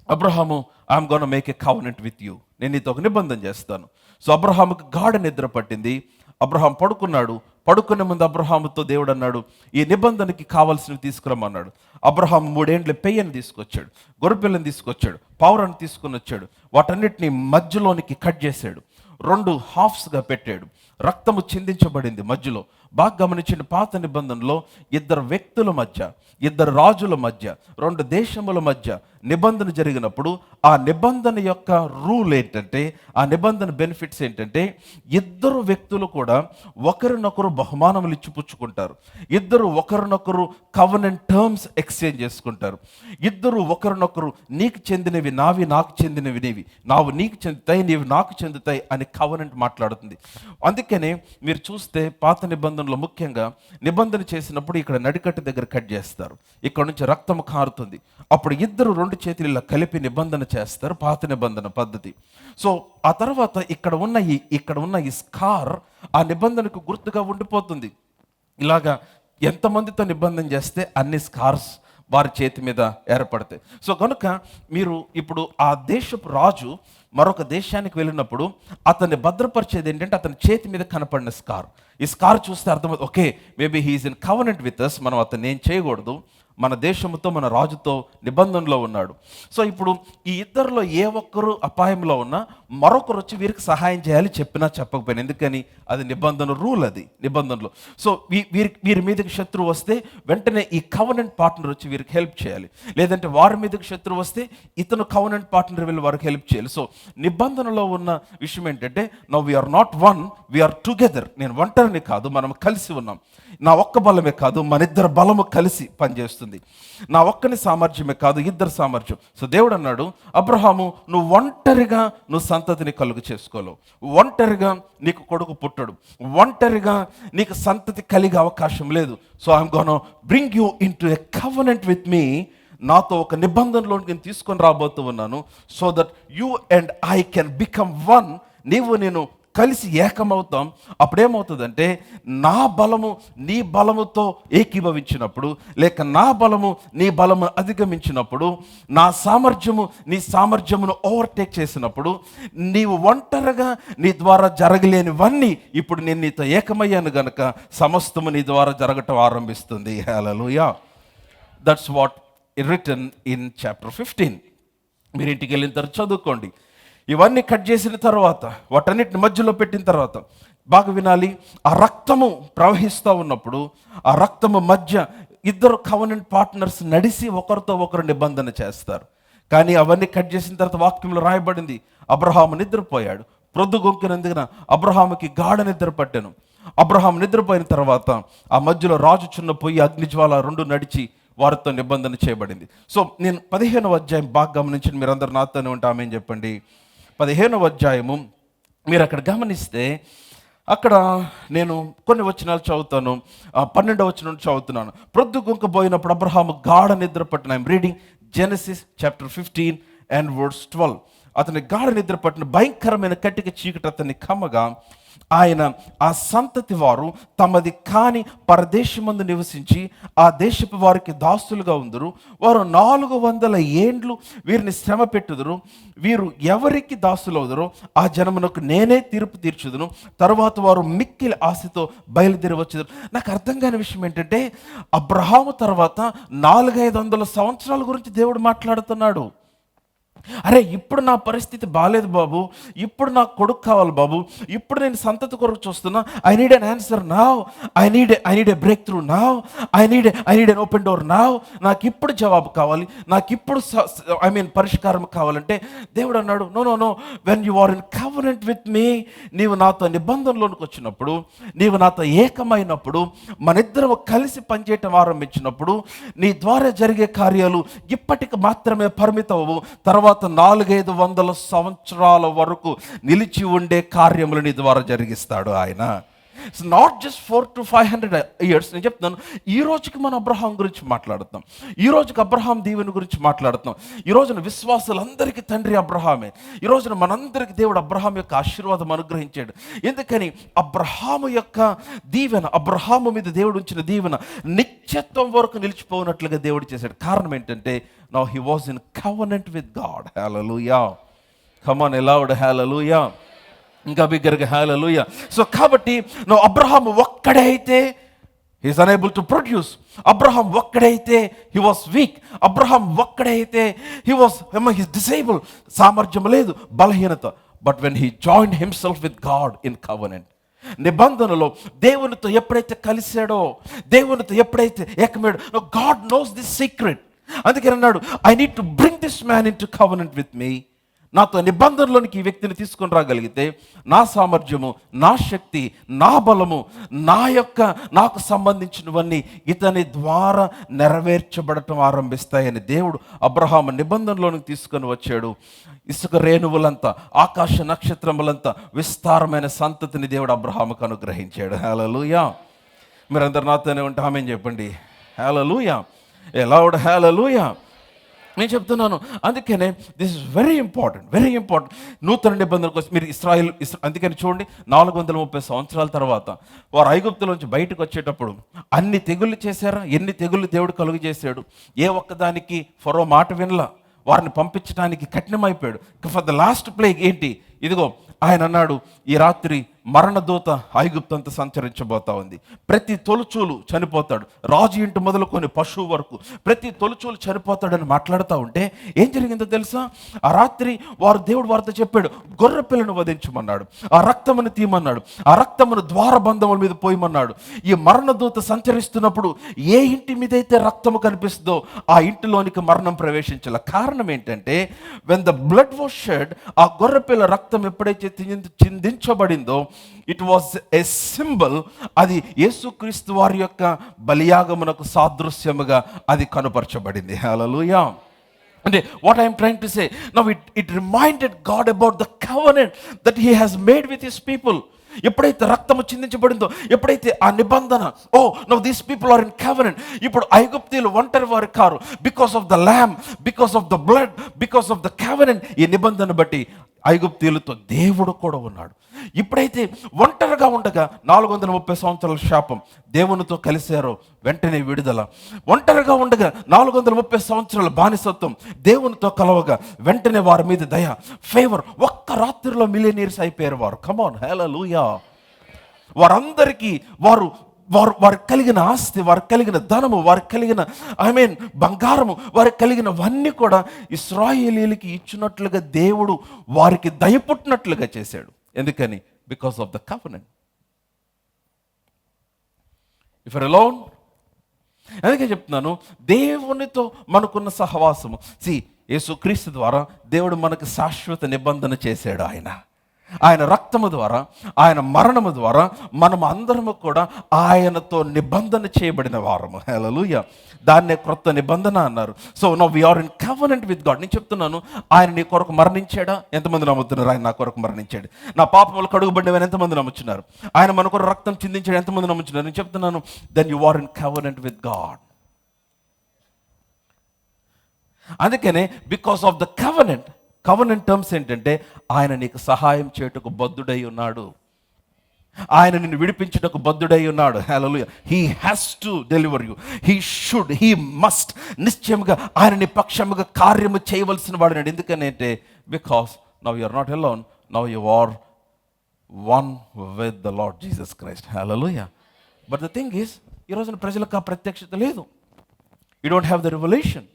Abraham, I'm gonna make a covenant with you, నేను నీతో ఒక నిబంధన చేస్తాను. సో అబ్రహాముకు గాఢ నిద్ర పట్టింది. అబ్రహాం పడుకున్నాడు. పడుకునే ముందు అబ్రహాముతో దేవుడు అన్నాడు, ఈ నిబంధనకి కావాల్సినవి తీసుకురమ్మన్నాడు. అబ్రహాం 3 ఏండ్ల పెయ్యని తీసుకొచ్చాడు, గొర్రెపిల్లని తీసుకొచ్చాడు, పావురాన్ని తీసుకుని వచ్చాడు. వాటన్నిటిని మధ్యలోనికి కట్ చేశాడు, 2 హాఫ్స్గా పెట్టాడు. రక్తము చిందించబడింది మధ్యలో. బాగా గమనించిన పాత నిబంధనలో 2 వ్యక్తుల మధ్య, 2 రాజుల మధ్య, 2 దేశముల మధ్య నిబంధన జరిగినప్పుడు ఆ నిబంధన యొక్క రూల్ ఏంటంటే, ఆ నిబంధన బెనిఫిట్స్ ఏంటంటే, 2 వ్యక్తులు కూడా ఒకరినొకరు బహుమానములు ఇచ్చిపుచ్చుకుంటారు. 2 ఒకరినొకరు కవెనెంట్ టర్మ్స్ ఎక్స్చేంజ్ చేసుకుంటారు. 2 ఒకరినొకరు నీకు చెందినవి నావి, నాకు చెందినవి నీవి, నావు నీకు చెందుతాయి, నీవి నాకు చెందుతాయి అని కవెనెంట్ మాట్లాడుతుంది. అందుకనే మీరు చూస్తే పాత నిబంధనలో ముఖ్యంగా నిబంధన చేసినప్పుడు ఇక్కడ నడికట్టు దగ్గర కట్ చేస్తారు, ఇక్కడ నుంచి రక్తం కారుతుంది. అప్పుడు 2 చేతులు ఇలా కలిపి నిబంధన చేస్తారు, పాత నిబంధన పద్ధతి. సో ఆ తర్వాత ఇక్కడ ఉన్న ఈ స్కార్ ఆ నిబంధనకు గుర్తుగా ఉండిపోతుంది. ఇలాగా ఎంతమందితో నిబంధన చేస్తే అన్ని స్కార్స్ వారి చేతి మీద ఏర్పడతాయి. సో కనుక మీరు ఇప్పుడు ఆ దేశపు రాజు మరొక దేశానికి వెళ్ళినప్పుడు అతన్ని భద్రపరిచేది ఏంటంటే అతని చేతి మీద కనపడిన స్కార్. ఈ స్కార్ చూస్తే అర్థమవుతుంది, okay maybe he is in covenant with us, మనం అతన్ని ఏం చేయకూడదు, మన దేశంతో మన రాజుతో నిబంధనలో ఉన్నాడు. సో ఇప్పుడు ఈ ఇద్దరిలో ఏ ఒక్కరు అపాయంలో ఉన్నా మరొకరు వచ్చి వీరికి సహాయం చేయాలి, చెప్పినా చెప్పకపోయినా. ఎందుకని? అది నిబంధన, రూల్, అది నిబంధనలు. సో వీరి మీదకి శత్రువు వస్తే వెంటనే ఈ కవనెంట్ పార్ట్నర్ వచ్చి వీరికి హెల్ప్ చేయాలి, లేదంటే వారి మీదకి శత్రువు వస్తే ఇతను కవనెంట్ పార్ట్నర్ వెళ్ళి వారికి హెల్ప్ చేయాలి. సో నిబంధనలో ఉన్న విషయం ఏంటంటే now we're not one, we're together. నేను ఒంటరిని కాదు, మనం కలిసి ఉన్నాం. నా ఒక్క బలమే కాదు, మన ఇద్దరు బలము కలిసి పనిచేస్తుంది. నా ఒక్కని సామర్థ్యమే కాదు, ఇద్దరు సామర్థ్యం. సో దేవుడు అన్నాడు, అబ్రహాము నువ్వు ఒంటరిగా నువ్వు సంతతిని కలుగు చేసుకోలేవు, ఒంటరిగా నీకు కొడుకు పుట్టడు, ఒంటరిగా నీకు సంతతి కలిగే అవకాశం లేదు. So I'm gonna bring you into a covenant with me. నాతో ఒక నిబంధనలోకి నేను తీసుకొని రాబోతూ ఉన్నాను. So that you and I can become one. నీవు నేను కలిసి ఏకమవుతాం. అప్పుడేమవుతుందంటే నా బలము నీ బలముతో ఏకీభవించినప్పుడు, లేక నా బలము నీ బలము అధిగమించినప్పుడు, నా సామర్థ్యము నీ సామర్థ్యమును ఓవర్టేక్ చేసినప్పుడు, నీవు ఒంటరిగా నీ ద్వారా జరగలేనివన్నీ ఇప్పుడు నేను నీతో ఏకమయ్యాను గనుక సమస్తము నీ ద్వారా జరగటం ఆరంభిస్తుంది. Hallelujah. That's what written in chapter 15. మీరు ఇంటికి వెళ్ళిన తర్వాత చదువుకోండి. ఇవన్నీ కట్ చేసిన తర్వాత, వాటన్నిటిని మధ్యలో పెట్టిన తర్వాత బాగా వినాలి, ఆ రక్తము ప్రవహిస్తూ ఉన్నప్పుడు ఆ రక్తము మధ్య ఇద్దరు కవెనెంట్ పార్ట్నర్స్ నడిసి ఒకరితో ఒకరు నిబంధన చేస్తారు. కానీ అవన్నీ కట్ చేసిన తర్వాత వాక్యంలో రాయబడింది, అబ్రహాము నిద్రపోయాడు. ప్రొద్దుగొంకినందున అబ్రహాముకి గాఢ నిద్ర పట్టెను. అబ్రహాము నిద్రపోయిన తర్వాత ఆ మధ్యలో రాజు చున్న పొయ్యి అగ్నిజ్వాల రెండు నడిచి వారితో నిబంధన చేయబడింది. సో నేను 15వ అధ్యాయం బాగా గమనించండి, మీరందరూ నాతోనే ఉంటే ఆమేన్ చెప్పండి. 15వ అధ్యాయము మీరు అక్కడ గమనిస్తే, అక్కడ నేను కొన్ని వచనాలు చదువుతాను, 12వ వచనం చదువుతున్నాను. ప్రొద్దుగుంకబోయినప్పుడు అబ్రహాము గాఢ నిద్ర పట్టిన. I'm reading Genesis chapter 15 and verse 12. అతని గాఢ నిద్ర పట్టిన, భయంకరమైన కట్టిక చీకటి అతన్ని కమ్మగా ఆయన ఆ సంతతి వారు తమది కాని పరదేశమందు నివసించి ఆ దేశపు వారికి దాసులుగా ఉందరు. వారు 400 ఏండ్లు వీరిని శ్రమ పెట్టుదురు. వీరు ఎవరికి దాసులవుదరో ఆ జనమునకు నేనే తీర్పు తీర్చుదును. తరువాత వారు మిక్కిలి ఆశతో బయలుదేరి వచ్చేదారు. నాకు అర్థం కాని విషయం ఏంటంటే, అబ్రహాము తర్వాత 400-500 సంవత్సరాల గురించి దేవుడు మాట్లాడుతున్నాడు. అరే ఇప్పుడు నా పరిస్థితి బాగాలేదు బాబు, ఇప్పుడు నాకు కొడుకు కావాలి బాబు, ఇప్పుడు నేను సంతతి కొరకు చూస్తున్నా, I need an answer now, I need a break through now, I need an open door now. నాకు ఇప్పుడు జవాబు కావాలి, నాకు ఇప్పుడు పరిష్కారం కావాలంటే దేవుడు అన్నాడు, no no no, when you are in covenant with me, నీవు నాతో నిబంధనలోనికి వచ్చినప్పుడు, నీవు నాతో ఏకమైనప్పుడు, మనిద్దరం కలిసి పనిచేయటం ఆరంభించినప్పుడు, నీ ద్వారా జరిగే కార్యాలు ఇప్పటికి మాత్రమే పరిమితము. తర్వాత 400-500 సంవత్సరాల వరకు నిలిచి ఉండే కార్యములు నీ ద్వారా జరిగిస్తాడు ఆయన. It's not just 400-500 years. నేను చెప్తున్నాను, ఈ రోజుకి మనం అబ్రహాం గురించి మాట్లాడుతున్నాం, ఈ రోజుకి అబ్రహాం దీవెన గురించి మాట్లాడుతున్నాం. ఈ రోజున విశ్వాసులందరికీ తండ్రి అబ్రహామే. ఈ రోజున మనందరికీ దేవుడు అబ్రహాం యొక్క ఆశీర్వాదం అనుగ్రహించాడు. ఎందుకని? అబ్రహాము యొక్క దీవెన, అబ్రహాము మీద దేవుడు ఉంచిన దీవెన నిత్యత్వం వరకు నిలిచిపోయినట్లుగా దేవుడు చేశాడు. కారణం ఏంటంటే, now he was in covenant with God. Hallelujah. Come on, loud hallelujah. ఇంకా బిగ్గరగా hallelujah. సో కాబట్టి నువ్వు అబ్రహాము ఒక్కడైతే he is unable to produce. అబ్రహాం ఒక్కడైతే he was weak. అబ్రహాం ఒక్కడైతే he was disabled. సామర్థ్యం లేదు, బలహీనత. But when he joined himself with God in covenant, నిబంధనలో దేవునితో ఎప్పుడైతే కలిశాడో, దేవునితో ఎప్పుడైతే ఏకమయ్యాడో, God knows this secret. అందుకే అన్నాడు, I need to bring this man into covenant with me. నాతో నిబంధనలోనికి ఈ వ్యక్తిని తీసుకొని రాగలిగితే నా సామర్థ్యము, నా శక్తి, నా బలము, నాకు సంబంధించినవన్నీ ఇతని ద్వారా నెరవేర్చబడటం ఆరంభిస్తాయని దేవుడు అబ్రహాము నిబంధనలోనికి తీసుకొని వచ్చాడు. ఇసుక రేణువులంతా, ఆకాశ నక్షత్రములంతా విస్తారమైన సంతతిని దేవుడు అబ్రహాముకు అనుగ్రహించాడు. హల్లెలూయా. మీరందరు నాతోనే ఉంటే ఆమేన్ చెప్పండి. హల్లెలూయా. లౌడ్ హల్లెలూయా. నేను చెప్తున్నాను. అందుకనే this is very important, very important. నూతన నిబంధన కోసం మీరు అందుకని చూడండి, 430 సంవత్సరాల తర్వాత వారు ఐగుప్తులోంచి బయటకు వచ్చేటప్పుడు అన్ని తెగుళ్ళు చేశారా? ఎన్ని తెగుళ్ళు దేవుడు కలుగు చేశాడు? ఏ ఒక్కదానికి ఫరో మాట వినలా. వారిని పంపించడానికి కఠినమైపోయాడు. ఫర్ ద లాస్ట్ ప్లేగ్ ఏంటి? ఇదిగో ఆయన అన్నాడు, ఈ రాత్రి మరణదూత ఐగుప్తంతా సంచరించబోతా ఉంది. ప్రతి తొలుచూలు చనిపోతాడు, రాజు ఇంటి మొదలుకొని పశువు వరకు ప్రతి తొలుచూలు చనిపోతాడని మాట్లాడుతూ ఉంటే ఏం జరిగిందో తెలుసా? ఆ రాత్రి దేవుడు వారితో చెప్పాడు, గొర్రె పిల్లను వధించమన్నాడు, ఆ రక్తమును తీయమన్నాడు, ఆ రక్తమును ద్వారబంధముల మీద పోయమన్నాడు. ఈ మరణదూత సంచరిస్తున్నప్పుడు ఏ ఇంటి మీద అయితే రక్తము కనిపిస్తుందో ఆ ఇంటిలోనికి మరణం ప్రవేశించాల. కారణం ఏంటంటే, when the blood was shed, ఆ గొర్రె పిల్ల రక్తం ఎప్పుడైతే చిందించబడిందో, ఇట్ వాజ్ ఎ సింబల్. అది యేసుక్రీస్తు వారి యొక్క బలియాగమునకు సాదృశ్యముగా అది కనుపరచబడింది. హల్లెలూయా. అంటే what I'm trying to say now, it reminded God about the covenant that he has made with his people. ఎప్పుడైతే రక్తము చిందించబడిందో, ఎప్పుడైతే ఆ నిబంధన, oh now these people are in covenant. ఇప్పుడు ఐగుప్తీయులు ఒంటరి వారు కారు. Because of the lamb, because of the blood, because of the covenant. ఈ నిబంధన బట్టి ఐగుప్తీయులతో దేవుడు కూడా ఉన్నాడు. ఇప్పుడైతే ఒంటరిగా ఉండగా 430 సంవత్సరాల శాపం, దేవునితో కలిశారో వెంటనే విడుదల. ఒంటరిగా ఉండగా 430 సంవత్సరాల బానిసత్వం, దేవునితో కలవగా వెంటనే వారి మీద దయ, ఫేవర్. ఒక్క రాత్రిలో మిలియనీర్స్ అయిపోయారు వారు. కమాన్, హల్లెలూయా. వారందరికీ వారికి కలిగిన ఆస్తి, వారికి కలిగిన ధనము, వారికి కలిగిన బంగారము, వారికి కలిగినవన్నీ కూడా ఇశ్రాయేలీయులకి ఇచ్చినట్లుగా దేవుడు వారికి దయపుట్టినట్లుగా చేశాడు. ఎందుకని? Because of the covenant. If you are alone, అందుకే చెప్తున్నాను, దేవునితో మనకున్న సహవాసము. యేసుక్రీస్తు ద్వారా దేవుడు మనకు శాశ్వత నిబంధన చేశాడు. ఆయన రక్తము ద్వారా, ఆయన మరణము ద్వారా మనం అందరము కూడా ఆయనతో నిబంధన చేయబడిన వారము. హల్లెలూయా. దాన్నే క్రొత్త నిబంధన అన్నారు. So now we are in covenant with God. నేను చెప్తున్నాను, ఆయన నీ కొరకు మరణించాడా? ఎంతమంది నమ్ముతున్నారు? ఆయన నా కొరకు మరణించాడు. నా పాపములు కడుగుబడినవని ఎంతమంది నమ్ముచున్నారు? ఆయన మన కొరకు రక్తం చిందించాడు. ఎంతమంది నమ్ముచున్నారు? నేను చెప్తున్నాను, then you are in covenant with God. అందుకనే because of the covenant terms ఏంటంటే, ఆయన నీకు సహాయం చేయుటకు బద్ధుడై ఉన్నాడు. ఆయన నిన్ను విడిపించుటకు బద్ధుడై ఉన్నాడు. Hallelujah. He has to deliver you. He must. నిశ్చయముగా ఆయన నీ పక్షముగా కార్యము చేయవలసిన వాడు. ఎందుకనంటే, because now you are not alone, now you are one with the lord Jesus Christ. Hallelujah. But the thing is, ఈ రోజున ప్రజలకు ఆ ప్రత్యక్షత లేదు. You don't have the revelation.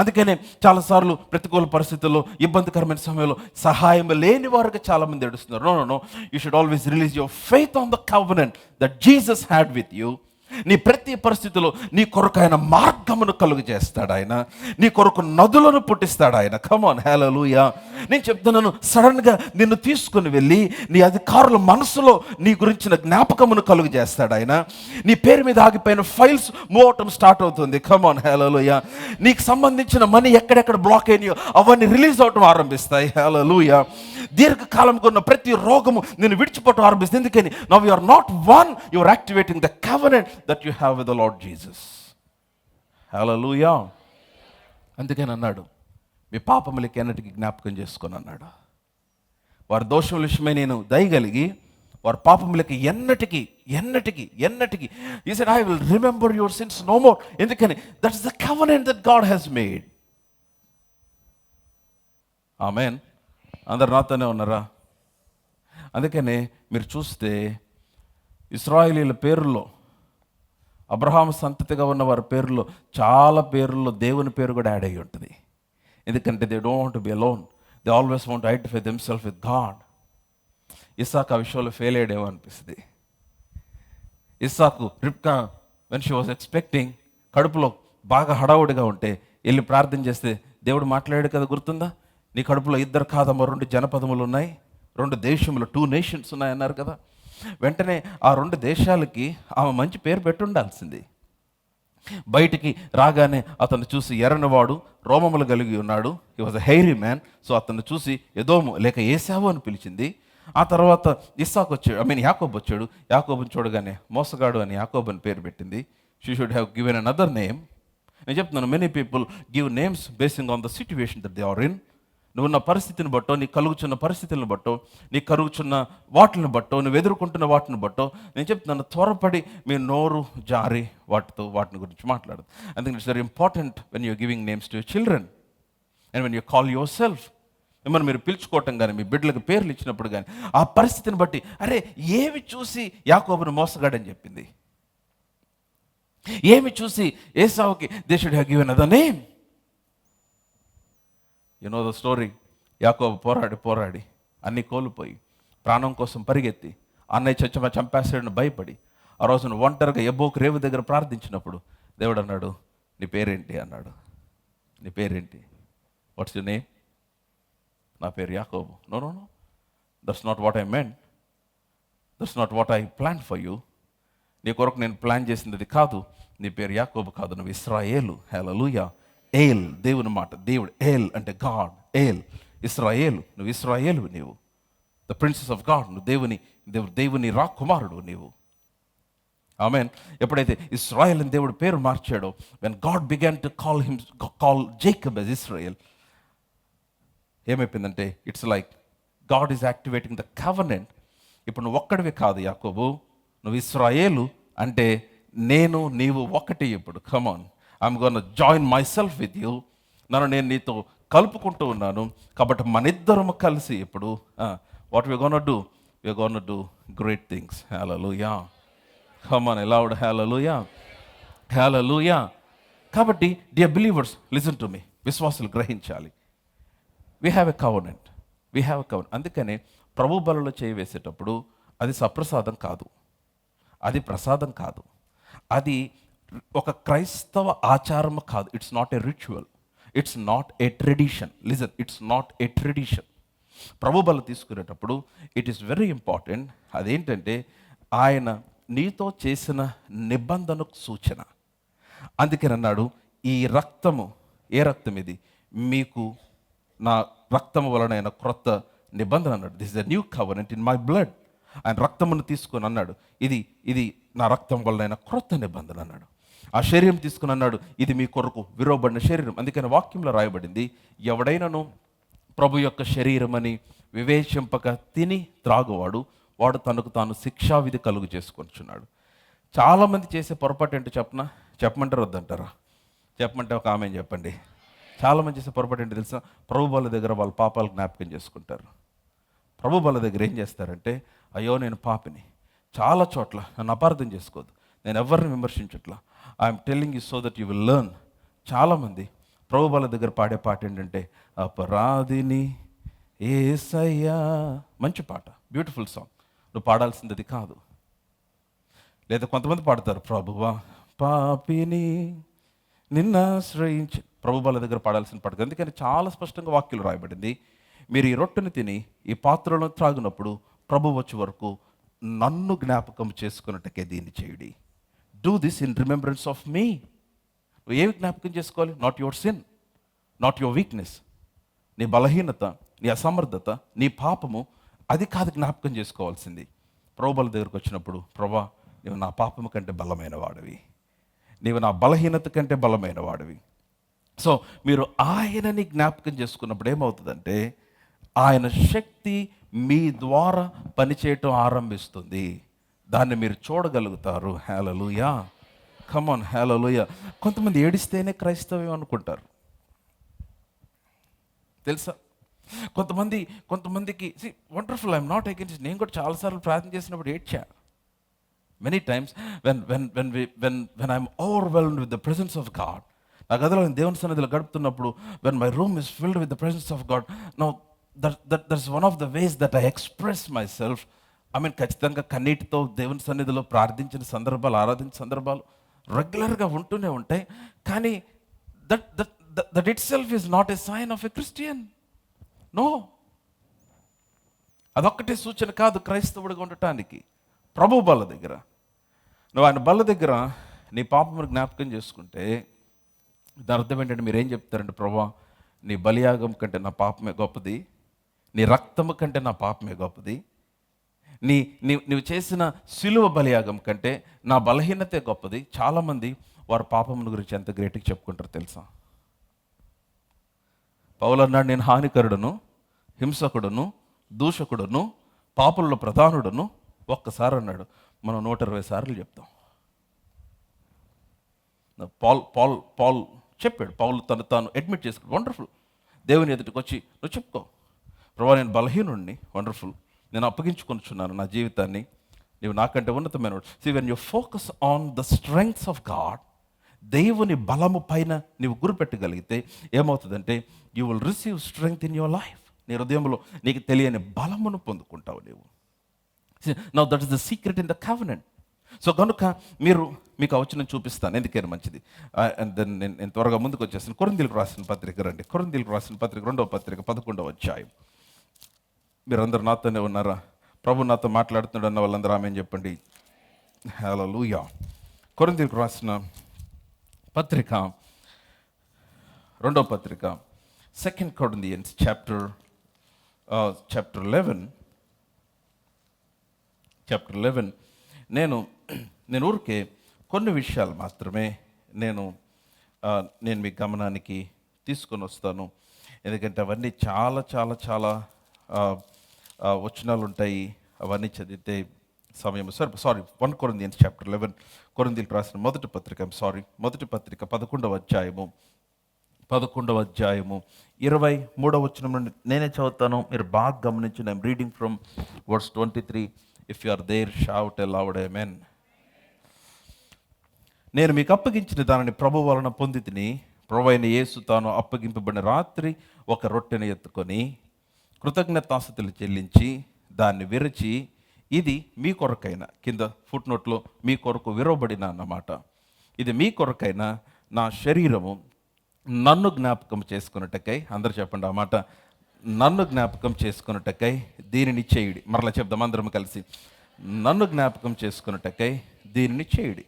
అందుకనే చాలాసార్లు ప్రతికూల పరిస్థితుల్లో, ఇబ్బందికరమైన సమయంలో సహాయం లేని వారికి చాలామంది ఏడుస్తున్నారు. No, you should always release your faith on the covenant that Jesus had with you. నీ ప్రతి పరిస్థితిలో నీ కొరకు ఆయన మార్గమును కలుగు చేస్తాడు. ఆయన నీ కొరకు నదులను పుట్టిస్తాడు. ఆయన కమాన్, హల్లెలూయా. నేను చెప్తున్నాను, సడన్గా నిన్ను తీసుకుని వెళ్ళి నీ అధికారుల మనసులో నీ గురించిన జ్ఞాపకమును కలుగు చేస్తాడు. ఆయన నీ పేరు మీద ఆగిపోయిన ఫైల్స్ మూవ్ అవటం స్టార్ట్ అవుతుంది. కమాన్, హల్లెలూయా. నీకు సంబంధించిన మనీ ఎక్కడెక్కడ బ్లాక్ అయినాయో అవన్నీ రిలీజ్ అవటం ఆరంభిస్తాయి. హల్లెలూయా. దీర్ఘకాలం కొన్న ప్రతి రోగము నిన్ను విడిచిపోవటం ఆరంభిస్తుంది. ఎందుకని? Now you are not one, you are activating the covenant that you have with the Lord Jesus. Hallelujah. అందుకని అన్నాడు, మీ పాపములకి ఎన్నటికి జ్ఞాపకం చేసుకొని అన్నాడు. వారి దోషముల విషయమై నేను దయగలిగి వారి పాపములకి ఎన్నటికి he said, I will remember your sins no more. ఎందుకని? That is the covenant that God has made. ఆమేన్. అందరు నాతోనే ఉన్నారా? అందుకనే మీరు చూస్తే ఇశ్రాయేలీయుల పేరులో, అబ్రహాము సంతతిగా ఉన్న వారి పేరులో చాలా పేర్లలో దేవుని పేరు కూడా యాడ్ అయ్యి ఉంటుంది. ఎందుకంటే they don't want to be alone, they always want to identify themself with God. ఇస్సాకు ఆ విషయంలో ఫెయిల్ అయ్యాడేమో అనిపిస్తుంది. ఇస్సాకు రిబ్కా వెన్ షీ వాజ్ ఎక్స్పెక్టింగ్, కడుపులో బాగా హడావుడిగా ఉంటే వెళ్ళి ప్రార్థన చేస్తే దేవుడు మాట్లాడాడు కదా, గుర్తుందా? నీ కడుపులో 2 కాదమ్మా 2 జనపదములు ఉన్నాయి, 2 దేశములు, 2 నేషన్స్ ఉన్నాయన్నారు కదా. వెంటనే ఆ 2 దేశాలకి ఆమె మంచి పేరు పెట్టుండాల్సింది. బయటికి రాగానే అతను చూసి ఎర్రనివాడు, రోమములు కలిగి ఉన్నాడు. He was a hairy man. So అతను చూసి ఎదోము లేక ఏశావు అని పిలిచింది. ఆ తర్వాత ఇస్సాకు వచ్చాడు, యాకోబు వచ్చాడు. యాకోబుని చూడగానే మోసగాడు అని యాకోబు అని పేరు పెట్టింది. She should have given another name. నేను చెప్తున్నాను, many people give names basing on the situation that they are in. నువ్వు ఉన్న పరిస్థితిని బట్టో, నీకు కలుగుచున్న పరిస్థితులను బట్టో, నీకు కలుగుచున్న వాటిని బట్టో, నువ్వు ఎదుర్కొంటున్న వాటిని బట్టో నేను చెప్తున్నాను, త్వరపడి మీ నోరు జారి వాటిని గురించి మాట్లాడదు. I think it's very important when you're giving names to your children and when you call yourself. మిమ్మల్ని మీరు పిలుచుకోవటం కానీ, మీ బిడ్డలకు పేర్లు ఇచ్చినప్పుడు కానీ ఆ పరిస్థితిని బట్టి, అరే ఏమి చూసి యాకోబును మోసగాడని చెప్పింది, ఏమి చూసి ఏసావుకి they should have given other name. You know the story. యాకోబు పోరాడి అన్ని కోల్పోయి ప్రాణం కోసం పరిగెత్తి అన్నయ్య చంపేస్తాడని భయపడి ఆ రోజున ఒంటరిగా యబ్బోకు రేవు దగ్గర ప్రార్థించినప్పుడు దేవుడు అన్నాడు, నీ పేరేంటి అన్నాడు. నీ పేరేంటి? What's your name? నా పేరు యాకోబు. No no no, that's not what I meant, that's not what I plan for you. నీ కొరకు నేను ప్లాన్ చేసింది అది కాదు. నీ పేరు యాకోబు కాదు, నువ్వు ఇశ్రాయేలు. హల్లెలూయా. ఏల్, దేవుని మాట, దేవుడు. ఏల్ అంటే గాడ్. ఏల్, ఇశ్రాయేలు. నువ్వు ఇశ్రాయేలు, నీవు ద ప్రిన్సెస్ ఆఫ్ గాడ్. నువ్వు దేవుని రాకుమారుడు నీవు. ఆమేన్. ఎప్పుడైతే ఇశ్రాయేల్ అని దేవుడు పేరు మార్చాడో, when God began to call Jacob as ఇశ్రాయేల్, ఏమైపోయిందంటే it's like God is activating the covenant. ఇప్పుడు నువ్వు ఒక్కడివి కాదు యాకోబు, నువ్వు ఇశ్రాయేలు అంటే నేను నీవు ఒకటి. ఇప్పుడు come on, I'm gonna join myself with you. నేను నీతో కలుపుకుంటూ ఉన్నాను. కాబట్టి మన ఇద్దరము కలిసి ఇప్పుడు what we gonna do? We gonna do great things. Hallelujah. Come on loud hallelujah. Hallelujah. కాబట్టి dear believers, listen to me. విశ్వాసులు గ్రహించాలి, వీ హ్యావ్ ఎ కవెనెంట్. అందుకనే ప్రభు బలలో చేయి వేసేటప్పుడు అది సప్రసాదం కాదు, అది ప్రసాదం కాదు, అది ఒక క్రైస్తవ ఆచారం కాదు. It's not a ritual, it's not a tradition. Listen, it's not a tradition. ప్రభు బల తీసుకునేటప్పుడు ఇట్ ఈస్ వెరీ ఇంపార్టెంట్. అదేంటంటే ఆయన నీతో చేసిన నిబంధనకు సూచన. అందుకని అన్నాడు, ఈ రక్తము, ఏ రక్తం ఇది? మీకు నా రక్తము వలన క్రొత్త నిబంధన అన్నాడు. This is the new covenant in my blood. ఆయన రక్తమును తీసుకొని అన్నాడు, ఇది నా రక్తం వలన క్రొత్త నిబంధన అన్నాడు. ఆ శరీరం తీసుకుని అన్నాడు, ఇది మీ కొరకు విరోబడిన శరీరం. అందుకని వాక్యంలో రాయబడింది, ఎవడైనాను ప్రభు యొక్క శరీరం అని వివేచింపక తిని త్రాగువాడు వాడు తనకు తాను శిక్షావిధి కలుగు చేసుకొనిచున్నాడు. చాలామంది చేసే పొరపాటు ఏంటో చెప్పమంటారు వద్దంటారా? చెప్పమంటే ఒక ఆమె చెప్పండి. చాలామంది చేసే పొరపాటు ఏంటో తెలుసా? ప్రభు బల దగ్గర వాళ్ళ పాపాలు జ్ఞాపకం చేసుకుంటారు. ప్రభు బల దగ్గర ఏం చేస్తారంటే, అయ్యో నేను పాపిని, చాలా చోట్ల నన్ను అపార్థం చేసుకోవద్దు, నేను ఎవరిని విమర్శించట్లా, I'm telling you so that you will learn. చాలామంది ప్రభు బల దగ్గర పాడే పాట ఏంటంటే, అపరాధిని యేసయ్యా. మంచి పాట, బ్యూటిఫుల్ సాంగ్, నువ్వు పాడాల్సింది అది కాదు. లేదా కొంతమంది పాడతారు, ప్రభువా పాపిని నిన్నాశ్రయించి. ప్రభు బల దగ్గర పాడాల్సిన పాట. అందుకని చాలా స్పష్టంగా వాక్యాలు రాయబడింది, మీరు ఈ రొట్టెని తిని ఈ పాత్రలను త్రాగినప్పుడు ప్రభు వచ్చే వరకు నన్ను జ్ఞాపకం చేసుకున్నట్టుకే దీన్ని చేయుడి. Do this in remembrance of me. నువ్వు ఏమి జ్ఞాపకం చేసుకోవాలి? Not your sin, not your weakness, నీ బలహీనత, నీ అసమర్థత, నీ పాపము, అది కాదు జ్ఞాపకం చేసుకోవాల్సింది. ప్రభుబల దగ్గరకు వచ్చినప్పుడు, ప్రభా నీవు నా పాపము కంటే బలమైన వాడివి, నీవు నా బలహీనత కంటే బలమైన వాడివి. సో మీరు ఆయనని జ్ఞాపకం చేసుకున్నప్పుడు ఏమవుతుందంటే, ఆయన శక్తి మీ ద్వారా పనిచేయటం ఆరంభిస్తుంది. దాన్ని మీరు చూడగలుగుతారు. హల్లెలూయా. కమ్ ఆన్, హల్లెలూయా. కొంతమంది ఏడిస్తేనే క్రైస్తవ్యం అనుకుంటారు తెలుసా? కొంతమందికి వండర్ఫుల్, ఐఎమ్ నాట్ అగైన్స్. నేను కూడా చాలాసార్లు ప్రార్థన చేసినప్పుడు ఏడ్చా. Many times when I'm overwhelmed with the presence of God. నా గదిలో నేను దేవుని సన్నిధిలో గడుపుతున్నప్పుడు, when my room is filled with the presence of God, now that's one of the ways that I express myself. I mean, ఖచ్చితంగా కన్నీటితో దేవుని సన్నిధిలో ప్రార్థించిన సందర్భాలు, ఆరాధించిన సందర్భాలు రెగ్యులర్గా ఉంటూనే ఉంటాయి. కానీ that itself is not a sign of a Christian. No. అదొక్కటే సూచన కాదు క్రైస్తవుడిగా ఉండటానికి. ప్రభు బల్ల దగ్గర నువ్వు ఆయన బల్ల దగ్గర నీ పాపమును జ్ఞాపకం చేసుకుంటే దాని అర్థం ఏంటంటే, మీరు ఏం చెప్తారంటే, ప్రభా నీ బలియాగం కంటే నా పాపమే గొప్పది, నీ రక్తము కంటే నా పాపమే గొప్పది, నీవు చేసిన సిలువ బలియాగం కంటే నా బలహీనతే గొప్పది. చాలామంది వారు పాపమును గురించి ఎంత గ్రేట్గా చెప్పుకుంటారో తెలుసా? పౌలు అన్నాడు, నేను హానికరుడును, హింసకుడును, దూషకుడును, పాపులలో ప్రధానుడును. ఒక్కసారి అన్నాడు, మనం 120 సార్లు చెప్తాం. పాల్ చెప్పాడు, పౌలు తాను అడ్మిట్ చేసుకున్నాడు. వండర్ఫుల్. దేవుని ఎదుటికి వచ్చి నువ్వు చెప్పుకో, ప్రభా నేను బలహీనుడిని, వండర్ఫుల్, నేను అప్పగించుకొనిచున్నాను నా జీవితాన్ని, నీవు నాకంటే ఉన్నతమైన. See when you focus on the strengths of God, దేవుని బలము పైన నీవు గురిపెట్టగలిగితే ఏమవుతుందంటే you will receive strength in your life. నీ హృదయంలో నీకు తెలియని బలమును పొందుకుంటావు నీవు. Now that is the secret in the covenant. So కనుక మీకు ఆ వచనం చూపిస్తాను, ఎందుకైనా మంచిది. అండ్ దెన్ నేను త్వరగా ముందుకు వచ్చేస్తాను. కొరింథీయులకు రాసిన పత్రిక రండి. కొరింథీయులకు రాసిన పత్రిక 2వ పత్రిక 11వ అధ్యాయం. మీరందరూ నాతోనే ఉన్నారా? ప్రభు నాతో మాట్లాడుతున్నాడు అన్న వాళ్ళందరూ ఆమె చెప్పండి. హల్లెలూయా. కొరింథీయులకు రాసిన పత్రిక 2వ పత్రిక 2 Corinthians chapter 11. నేను ఊరికే కొన్ని విషయాలు మాత్రమే నేను మీ గమనానికి తీసుకొని వస్తాను. ఎందుకంటే అవన్నీ చాలా చాలా చాలా వచనాలు ఉంటాయి. అవన్నీ చదివితే సమయం సారీ 1 Corinthians chapter 11, కొరింథీయులకు రాసిన మొదటి పత్రిక 11వ అధ్యాయము 23వ వచనం నుండి నేనే చదువుతాను, మీరు బాగా గమనించండి. I'm reading from verse 23. If you are there, shout a loud amen. నేను మీకు అప్పగించిన దానిని ప్రభు వలన పొందితిని. ప్రభు అయిన యేసు తాను అప్పగింపబడిన రాత్రి ఒక రొట్టెను ఎత్తుకొని కృతజ్ఞతాస్తుతులు చెల్లించి దాన్ని విరిచి, ఇది మీ కొరకైన, కింద ఫుట్ నోట్లో మీ కొరకు విరవబడిన అన్నమాట, ఇది మీ కొరకైన నా శరీరము, నన్ను జ్ఞాపకం చేసుకున్నట్టకై, అందరూ చెప్పండి ఆ మాట, నన్ను జ్ఞాపకం చేసుకున్నట్టకై దీనిని చేయుడి. మరలా చెప్దాం అందరం కలిసి, నన్ను జ్ఞాపకం చేసుకున్నట్టకై దీనిని చేయుడి.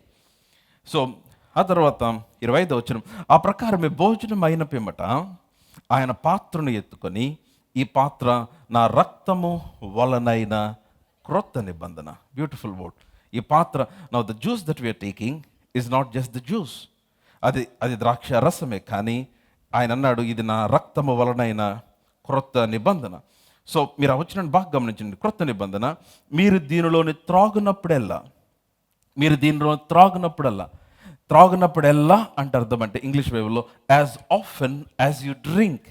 సో ఆ తర్వాత 25వ వచనం, ఆ ప్రకారమే భోజనం అయిన పిమ్మట ఆయన పాత్రను ఎత్తుకొని, ఈ పాత్ర నా రక్తము వలనైన క్రొత్త నిబంధన. Beautiful word. ఈ పాత్ర, now the juice that we're taking is not just the juice, అది ద్రాక్ష రసమే, కానీ ఆయన అన్నాడు ఇది నా రక్తము వలనైన క్రొత్త నిబంధన. సో మీరు ఆ వచనాన్ని బాగా గమనించండి. క్రొత్త నిబంధన, మీరు దీనిలోని త్రాగునప్పుడెల్లా అంటే అర్థం అంటే ఇంగ్లీష్ బైబిల్లో as often as you drink.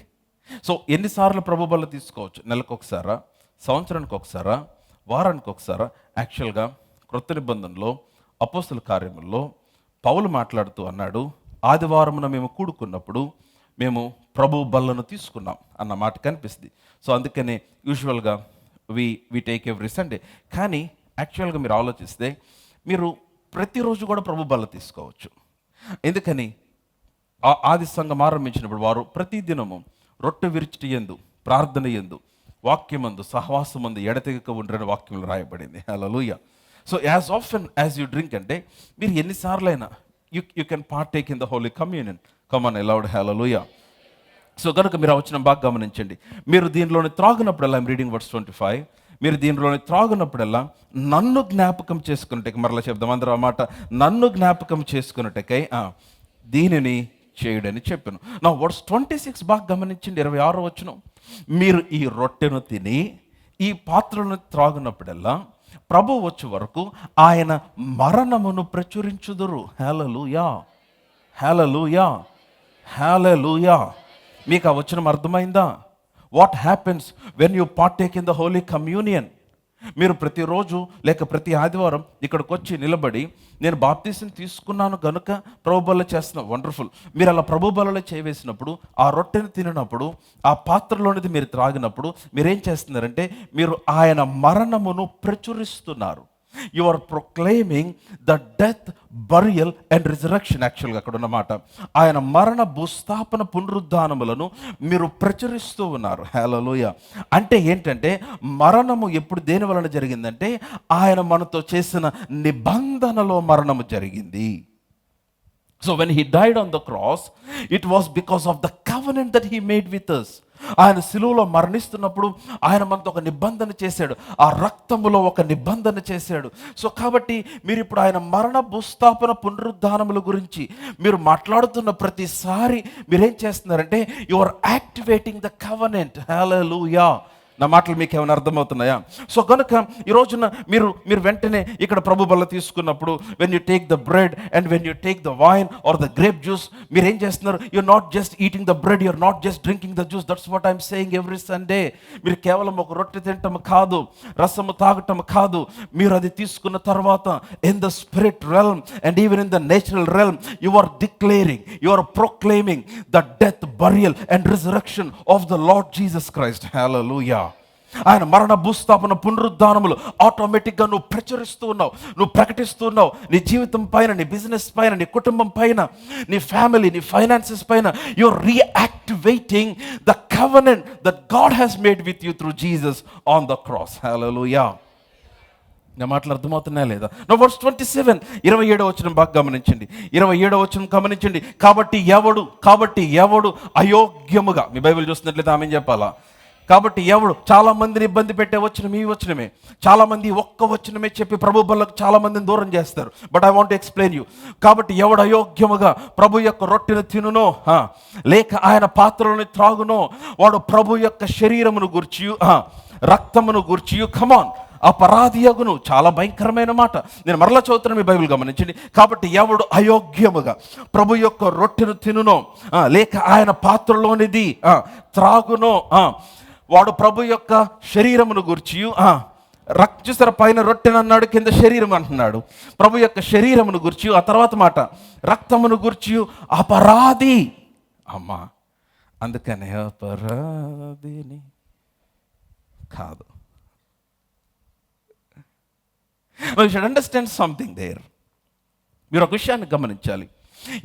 So ఎన్నిసార్లు ప్రభు బల్ల తీసుకోవచ్చు? నెలకు ఒకసారా, సంవత్సరానికి ఒకసారా, వారానికి ఒకసారా? యాక్చువల్గా క్రొత్త నిబంధనలో అపోస్తల కార్యముల్లో పౌలు మాట్లాడుతూ అన్నాడు, ఆదివారమున మేము కూడుకున్నప్పుడు మేము ప్రభు బల్లను తీసుకున్నాం అన్న మాట కనిపిస్తుంది. సో అందుకనే యూజువల్గా వి టేక్ ఎవ్రీ సండే. కానీ యాక్చువల్గా మీరు ఆలోచిస్తే మీరు ప్రతిరోజు కూడా ప్రభు బల్ల తీసుకోవచ్చు. ఎందుకని? ఆది సంఘం ఆరంభించినప్పుడు వారు ప్రతిదినము రొట్టె విరిచిటి యందు, ప్రార్థన యందు, వాక్యమందు, సహవాసమందు ఎడతెగక ఉండరని వాక్యంలో రాయబడింది. Hallelujah. So as often as you drink అంటే మీరు ఎన్నిసార్లైనా you can partake in the holy communion. Come on aloud. Hallelujah. So కనుక మీరు ఆ వచనం బాగా గమనించండి. మీరు దీనిలోని త్రాగునప్పుడల్లా, ఐఎమ్ రీడింగ్ వర్స్ 25, మీరు దీనిలోని త్రాగునప్పుడల్లా నన్ను జ్ఞాపకం చేసుకున్నట్టకై, మరలా చెప్దాం అందరూ ఆ మాట, నన్ను జ్ఞాపకం చేసుకున్నట్టకై దీనిని చేయుడని చెప్పాను. నా వర్స్ 26 బాగా గమనించండి. 26వ వచనం, మీరు ఈ రొట్టెను తిని ఈ పాత్రను త్రాగునప్పుడల్లా ప్రభు వచ్చే వరకు ఆయన మరణమును ప్రచురించుదురు. హల్లెలూయా, హల్లెలూయా, హల్లెలూయా. మీకు ఆ వచనం అర్థమైందా? What happens when you partake in the holy communion? మీరు ప్రతిరోజు లేక ప్రతి ఆదివారం ఇక్కడికి వచ్చి నిలబడి, నేను బాప్తీసం తీసుకున్నాను కనుక ప్రభు బల్ల చేస్తున్నా. వండర్ఫుల్. మీరు అలా ప్రభు బలలో చేయవేసినప్పుడు, ఆ రొట్టెను తినప్పుడు, ఆ పాత్రలోనిది మీరు త్రాగినప్పుడు మీరేం చేస్తున్నారంటే మీరు ఆయన మరణమును ప్రచురిస్తున్నారు. You are proclaiming the death, burial and resurrection. యాక్చువల్గా అక్కడ ఉన్నమాట, ఆయన మరణ, భూస్థాపన, పునరుద్ధానములను మీరు ప్రచురిస్తూ ఉన్నారు. హల్లెలూయా. అంటే ఏంటంటే మరణము ఎప్పుడు దేని వలన జరిగిందంటే ఆయన మనతో చేసిన నిబంధనలో మరణము జరిగింది. So when he died on the cross, it was because of the covenant that he made with us. ఆయన శిలువలో మరణిస్తున్నప్పుడు ఆయన మనతో ఒక నిబంధన చేశాడు, ఆ రక్తములో ఒక నిబంధన చేశాడు. సో కాబట్టి మీరు ఇప్పుడు ఆయన మరణ భూస్థాపన పునరుద్ధానముల గురించి మీరు మాట్లాడుతున్న ప్రతిసారి మీరేం చేస్తున్నారంటే you are activating the covenant. Hallelujah. నా మాటలు మీకు ఏమైనా అర్థమవుతున్నాయా? సో కనుక ఈ రోజున మీరు వెంటనే ఇక్కడ ప్రభు బల్ల తీసుకున్నప్పుడు when you take the bread and when you take the wine or the grape juice, మీరు ఏం చేస్తున్నారు? You're not just eating the bread, you're not just drinking the juice. That's what I'm saying every Sunday. మీరు కేవలం ఒక రొట్టె తినటం కాదు, రసము తాగటం కాదు, మీరు అది తీసుకున్న తర్వాత in the spirit realm and even in the natural realm you are declaring, you are proclaiming the death, burial and resurrection of the lord Jesus Christ. Hallelujah. ఆయన మరణ భూస్థాపన పునరుద్ధానములు ఆటోమేటిక్గా నువ్వు ప్రచురిస్తూ ఉన్నావు, నువ్వు ప్రకటిస్తూ ఉన్నావు. నీ జీవితం పైన, నీ బిజినెస్ పైన, నీ కుటుంబం పైన, నీ ఫ్యామిలీ, నీ ఫైనాన్సెస్ పైన you are reactivating the covenant that God has made with you through Jesus on the cross. Hallelujah. నా మాటలు అర్థమవుతున్నాయా లేదా? నో వర్స్ 27, 27వ వచనం బాగా గమనించండి. 27వ వచనం గమనించండి. కాబట్టి ఎవడు అయోగ్యముగా, మీ బైబిల్ చూస్తున్నట్లయితే ఆమె చెప్పాలా? కాబట్టి ఎవడు, చాలా మందిని ఇబ్బంది పెట్టే వచనం ఈ వచనమే. చాలా మంది ఒక్క వచనమే చెప్పి ప్రభు బల్లకు చాలా మందిని దూరం చేస్తారు. But I want to explain you. కాబట్టి ఎవడు అయోగ్యముగా ప్రభు యొక్క రొట్టెను తినునో లేక ఆయన పాత్రలోని త్రాగునో వాడు ప్రభు యొక్క శరీరమును గూర్చియు రక్తమును గూర్చియు కమాన్ అపరాధియగును. చాలా భయంకరమైన మాట. నేను మరలా చదువుతున్నాను, మీ బైబిల్ గమనించండి. కాబట్టి ఎవడు అయోగ్యముగా ప్రభు యొక్క రొట్టెను తినునో లేక ఆయన పాత్రలోనిది త్రాగునో వాడు ప్రభు యొక్క శరీరమును గూర్చియు చూసారా, పైన రొట్టెను అన్నాడు, కింద శరీరం అంటున్నాడు. ప్రభు యొక్క శరీరమును గూర్చియు, ఆ తర్వాత మాట రక్తమును గూర్చియు అపరాధి. అమ్మా, అందుకనే అపరాధిని కాదు. You should understand something there. మీరు ఒక విషయాన్ని గమనించాలి.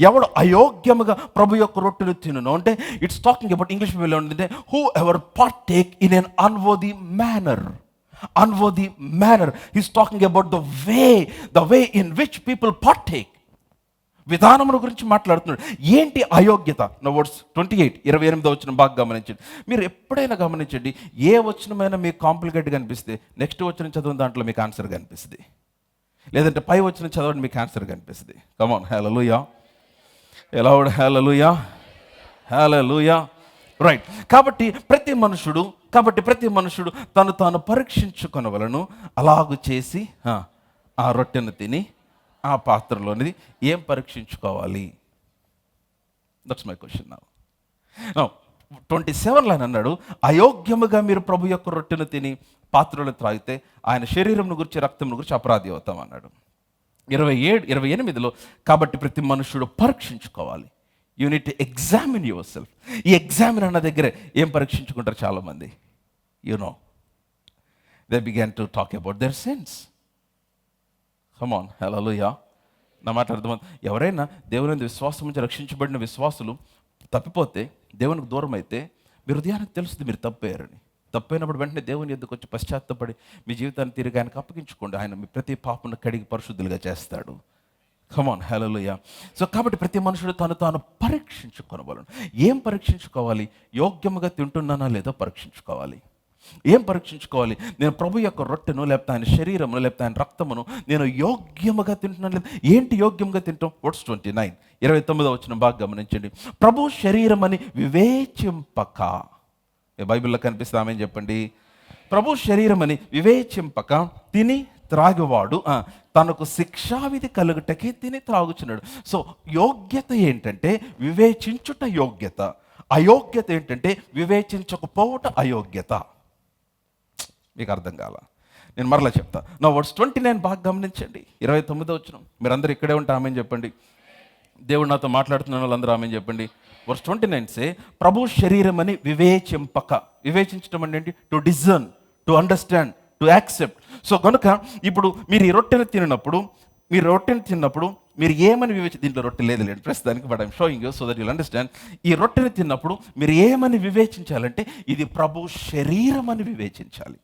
ఎవడు అయోగ్యముగా ప్రభు యొక్క రొట్టెను తినును అంటే ఇట్స్ టాకింగ్ అబౌట్, ఇంగ్లీష్ మీడియంలో ఉంటుంది, whoever partake in an unworthy manner. He's talking about the way in which people partake. విధానముల గురించి మాట్లాడుతున్నాడు. ఏంటి అయోగ్యత? నా వర్డ్స్ 28, 28వ వచనం బాగా గమనించండి. మీరు ఎప్పుడైనా గమనించండి, ఏ వచనమైనా మీకు కాంప్లికేట్గా అనిపిస్తే నెక్స్ట్ వచనం చదవడం దాంట్లో మీకు ఆన్సర్ కనిపిస్తుంది, లేదంటే పై వచనం చదవండి మీకు ఆన్సర్ కనిపిస్తుంది. కమాన్, హల్లెలూయా. ఎలా హల్లెలూయా, హల్లెలూయా. రైట్. కాబట్టి ప్రతి మనుషుడు తను తాను పరీక్షించుకొనవలను. అలాగు చేసి ఆ రొట్టెను తిని ఆ పాత్రలోనిది ఏం పరీక్షించుకోవాలి? That's my question. నౌ 27 అన్నాడు, అయోగ్యముగా మీరు ప్రభు యొక్క రొట్టెను తిని పాత్రలో త్రాగితే ఆయన శరీరంను గురించి రక్తంను గురించి అపరాధి అవుతాం అన్నాడు. 28లో కాబట్టి ప్రతి మనుషుడు పరీక్షించుకోవాలి. You need to examine yourself. ఈ ఎగ్జామిన్ అన్న దగ్గరే ఏం పరీక్షించుకుంటారు చాలామంది? They began to talk about their sins. Come on, hallelujah. నా మాట అర్థమైంది. ఎవరైనా దేవుని విశ్వాసం నుంచి రక్షించబడిన విశ్వాసులు తప్పిపోతే, దేవునికి దూరం అయితే, మీ హృదయానికి తెలుస్తుంది మీరు తప్పయ్యారని. తప్పైనప్పుడు వెంటనే దేవుని యొద్దకు వచ్చి పశ్చాత్తపడి మీ జీవితాన్ని తిరిగి ఆయనకు అప్పగించుకోండి. ఆయన మీ ప్రతి పాపను కడిగి పరిశుద్ధులుగా చేస్తాడు. కమాన్, హల్లెలూయా. సో కాబట్టి ప్రతి మనుషుడు తాను పరీక్షించుకోవాలను. ఏం పరీక్షించుకోవాలి? యోగ్యముగా తింటున్నానా లేదా పరీక్షించుకోవాలి. ఏం పరీక్షించుకోవాలి? నేను ప్రభు యొక్క రొట్టెను లేకపోతే ఆయన శరీరమును లేకపోతే ఆయన రక్తమును నేను యోగ్యముగా తింటున్నాను లేదా? ఏంటి యోగ్యంగా తింటాం? వర్స్ 29, 29వ వచనం బాగా గమనించండి. ప్రభు శరీరం అని వివేచింపక, బైబిల్లో కనిపిస్తే ఆమె చెప్పండి. ప్రభు శరీరం అని వివేచింపక తిని త్రాగువాడు తనకు శిక్షావిధి కలుగుటకే తిని త్రాగుచున్నాడు. సో యోగ్యత ఏంటంటే వివేచించుట యోగ్యత, అయోగ్యత ఏంటంటే వివేచించకపోవట అయోగ్యత. మీకు అర్థం కాల? నేను మరలా చెప్తా. నా వర్డ్స్ 29 బాగా గమనించండి. 29వ వచనం. మీరందరూ ఇక్కడే ఉంటే ఆమె చెప్పండి. దేవుడు నాతో మాట్లాడుతున్న వాళ్ళందరూ ఆమె చెప్పండి. వర్స్ 29 సే ప్రభు శరీరం అని వివేచింపక. వివేచించడం అంటే ఏంటి? To discern, to understand, to accept. So కనుక ఇప్పుడు మీరు ఈ రొట్టెను తిన్నప్పుడు మీరు ఏమని దీంట్లో రొట్టె లేదు ప్రస్తుతానికి, but I'm showing you so that you'll understand. ఈ రొట్టెను తిన్నప్పుడు మీరు ఏమని వివేచించాలంటే ఇది ప్రభు శరీరం అని వివేచించాలి.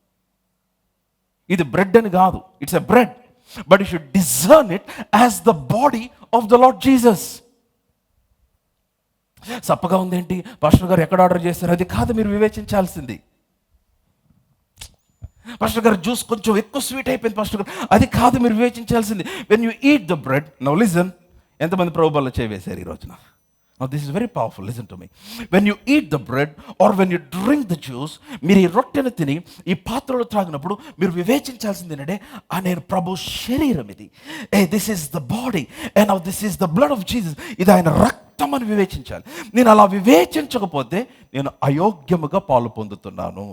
ఇది బ్రెడ్ అని కాదు. It's a bread, but you should discern it as the body of the lord Jesus. సప్పగా ఉందేంటి పాస్టర్ గారు, ఎక్కడ ఆర్డర్ చేశారు, అది కాదు మీరు వివేచించాల్సింది. పాస్టర్ గారు జ్యూస్ కొంచెం ఎక్కువ స్వీట్ అయిపోయింది పాస్టర్ గారు, అది కాదు మీరు వివేచించాల్సింది. When you eat the bread, now listen, ఎంతమంది ప్రభుత్వాల్లో చేయవేశారు ఈ రోజున? Now this is very powerful, listen to me. When you eat the bread or when you drink the juice, మీరు ఈ రొట్టెను తిని ఈ పాత్రలో త్రాగినప్పుడు మీరు వివేచించాల్సింది ఏంటంటే, నేను ప్రభు శరీరం ఇది, this is the body and now this is the blood of Jesus, ఇది ఆయన రక్తం అని వివేచించాలి. నేను అలా వివేచించకపోతే నేను అయోగ్యముగా పాలు పొందుతున్నాను.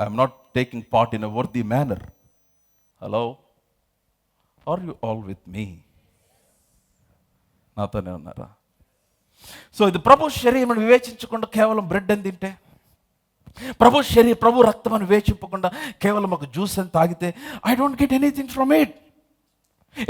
I'm not taking part in a worthy manner. Hello, are you all with me? నాతోనే ఉన్నారా? సో ఇది ప్రభు శరీరం వివేచించకుండా కేవలం బ్రెడ్ అని తింటే, ప్రభు రక్తం అని వివేచింపకుండా కేవలం ఒక జ్యూస్ అని తాగితే, I don't get anything from it.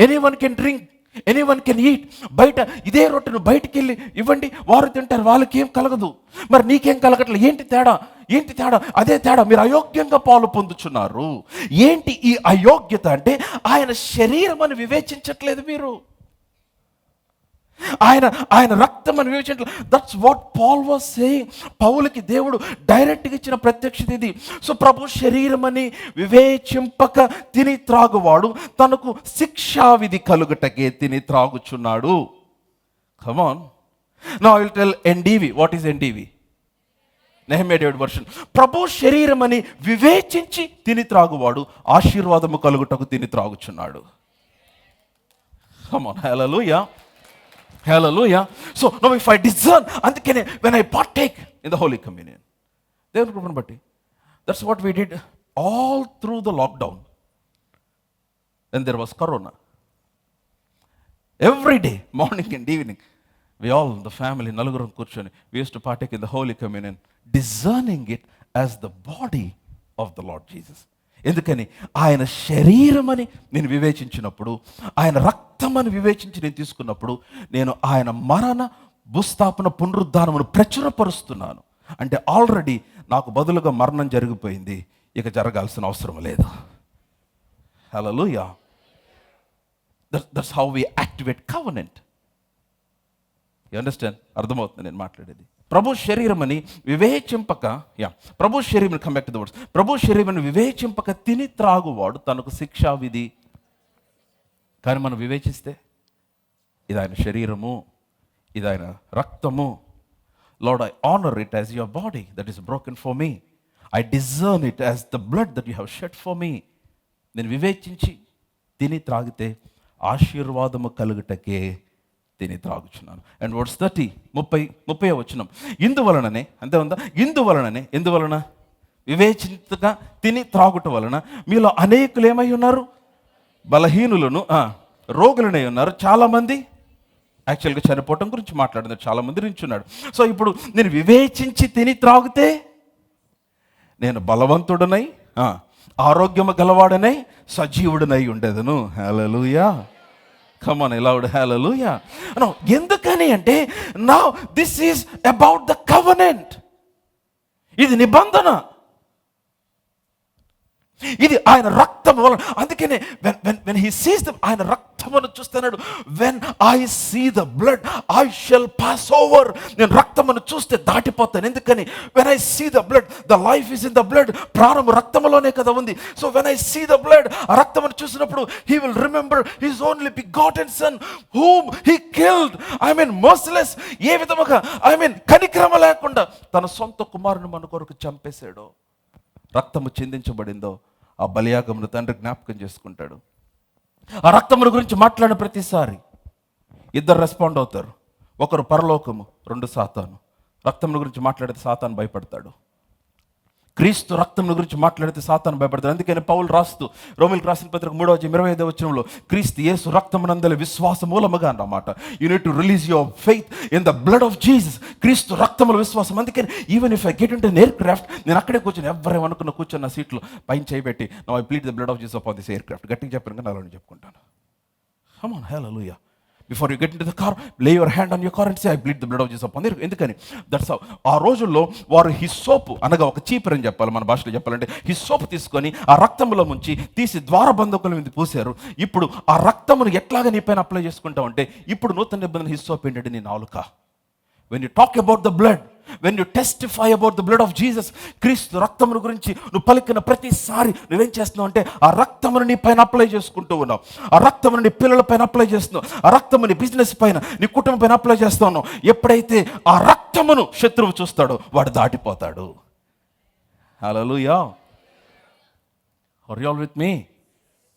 Anyone can drink, anyone can eat. బయట ఇదే రొట్టెను బయటికి వెళ్ళి ఇవ్వండి, వారు తింటారు, వాళ్ళకి ఏం కలగదు. మరి నీకేం కలగట్లేదు, ఏంటి తేడా? అదే తేడా, మీరు అయోగ్యంగా పాలు పొందుచున్నారు. ఏంటి ఈ అయోగ్యత అంటే, ఆయన శరీరం అని వివేచించట్లేదు మీరు, ఆయన రక్తం అని వివేచించట్లేదు. That's what Paul was saying. పౌలుకి దేవుడు డైరెక్ట్గా ఇచ్చిన ప్రత్యక్షత ఇది. సో ప్రభు శరీరం అని వివేచింపక తిని త్రాగువాడు తనకు శిక్షావిధి కలుగుటకే తిని త్రాగుచున్నాడు. Come on, now I will tell NDV. What is NDV? Nehemiah David version. ప్రభు శరీరం అని వివేచించి తిని త్రాగువాడు ఆశీర్వాదము కలుగుటకు తిని త్రాగుచున్నాడు. Come on, hallelujah, hallelujah. So now if I discern, అందుకనే when I partake in the holy communion, దేవుని కృపను బట్టి, that's what we did all through the lockdown when there was corona. Every day, morning and evening, we all, the family, నలుగురం కూర్చొని, we used to partake in the holy communion, discerning it as the body of the Lord Jesus. ఎందుకని ఆయన శరీరం అని నేను వివేచించినప్పుడు, ఆయన రక్తం అని వివేచించి నేను తీసుకున్నప్పుడు, నేను ఆయన మరణ భూస్థాపన పునరుద్ధానమును ప్రచురపరుస్తున్నాను. అంటే ఆల్రెడీ నాకు బదులుగా మరణం జరిగిపోయింది, ఇక జరగాల్సిన అవసరం లేదు. Hallelujah. That's how we activate covenant. You understand? అర్థమవుతుంది నేను మాట్లాడేది. ప్రభు శరీరం అని వివేచింపక, ప్రభు శరీరం, come back to the words, ప్రభు శరీరం వివేచింపక తిని త్రాగువాడు తనకు శిక్షావిధి. కానీ మనం వివేచిస్తే, ఇది ఆయన శరీరము, ఇది ఆయన రక్తము. Lord, I honour it as your body that is broken for me. I discern it as the blood that you have shed for me. నేను వివేచించి తిని త్రాగితే ఆశీర్వాదము కలుగుటకే తిని త్రాగుచున్నాను. అండ్ వర్డ్స్ 30 వచనం. ఇందువలననే, అంతే ఉందా? ఎందువలన వివేచించగా తిని త్రాగుట వలన మీలో అనేకులు ఏమై ఉన్నారు? బలహీనులను, రోగులనై ఉన్నారు. చాలామంది యాక్చువల్గా చనిపోవటం గురించి మాట్లాడుతున్నారు, చాలామంది నించున్నాడు. సో ఇప్పుడు నేను వివేచించి తిని త్రాగితే నేను బలవంతుడనై, ఆరోగ్యము గలవాడనై, సజీవుడనై ఉండేదను. హల్లెలూయా. Come on, loud hallelujah. No, ఎందుకని అంటే, now this is about the covenant. ఇది నిబంధన, ఇది ఆయన రక్తం వలన. అందుకనే when he sees them, ఆయన రక్తమును చూస్తున్నాడు. when I see the blood I shall pass over. నేను రక్తమును చూస్తే దాటిపోతాను. ఎందుకని? when I see the blood, the life is in the blood. ప్రాణము రక్తములోనే కదా ఉంది. so when I see the blood, ఆ రక్తమును చూసినప్పుడు he will remember his only begotten son whom he killed. I mean merciless, ఏ విధముగా, I mean కనికరమ లేకుండా తన సొంత కుమారుని మన కొరకు చంపేశాడో, రక్తము చిందించబడిందో, ఆ బలియాగమును తండ్రి జ్ఞాపకం చేసుకుంటాడు. ఆ రక్తమును గురించి మాట్లాడిన ప్రతిసారి ఇద్దరు రెస్పాండ్ అవుతారు. ఒకరు పరలోకము, రెండు సాతాను. రక్తమును గురించి మాట్లాడితే సాతాను భయపడతాడు. క్రీస్తు రక్తమును గురించి మాట్లాడితే సాతాను భయపడతాడు. అందుకని పౌలు రాస్తూ రోమీయులకు రాసిన పత్రిక 3:25 వచనంలో, క్రీస్తు యేసు రక్తమునందలి విశ్వాస మూలముగా అన్నమాట. You need to release your faith in the blood of Jesus. క్రీస్తు రక్తముల విశ్వాసం. అందుకని even if I get into an aircraft, నేను అక్కడే కూర్చొని ఎవరేమనుకున్న కూర్చొని నా సీట్లో పైన చేయబెట్టి, now I plead the blood of Jesus upon this aircraft, గట్టిగా చెప్పాను కానీ అలానే చెప్పుకుంటాను. Come on, hallelujah. Before you get into the car, lay your hand on your car and say, I bleed the blood of Jesus upon there. ఎందుకని? That's how. ఆ రోజుల్లో వారు హిస్సోపు అనగా ఒక చీపురు అని చెప్పాలి, మన భాషలో చెప్పాలంటే హిస్సోపు తీసుకొని ఆ రక్తంలో ముంచి తీసి ద్వారబంధకుల మీద పూసారు. ఇప్పుడు ఆ రక్తమును ఎట్లాగా నీ పైన అప్లై చేసుకుంటావు అంటే, ఇప్పుడు నూతన నిబంధన హిస్సోపు ఏంటంటే నీ నాలుక. When you talk about the blood, when you testify about the blood of Jesus, క్రీస్తు రక్తమును గురించి నువ్వు పలికిన ప్రతిసారి నువ్వేం చేస్తున్నావు అంటే ఆ రక్తమును నీ పైన అప్లై చేసుకుంటూ ఉన్నావు. ఆ రక్తమును నీ పిల్లల పైన అప్లై చేస్తున్నావు. ఆ రక్తము నీ బిజినెస్ పైన, నీ కుటుంబం పైన అప్లై చేస్తూ ఉన్నావు. ఎప్పుడైతే ఆ రక్తమును శత్రువు చూస్తాడో వాడు దాటిపోతాడు. హల్లెలూయా. Are you all with me?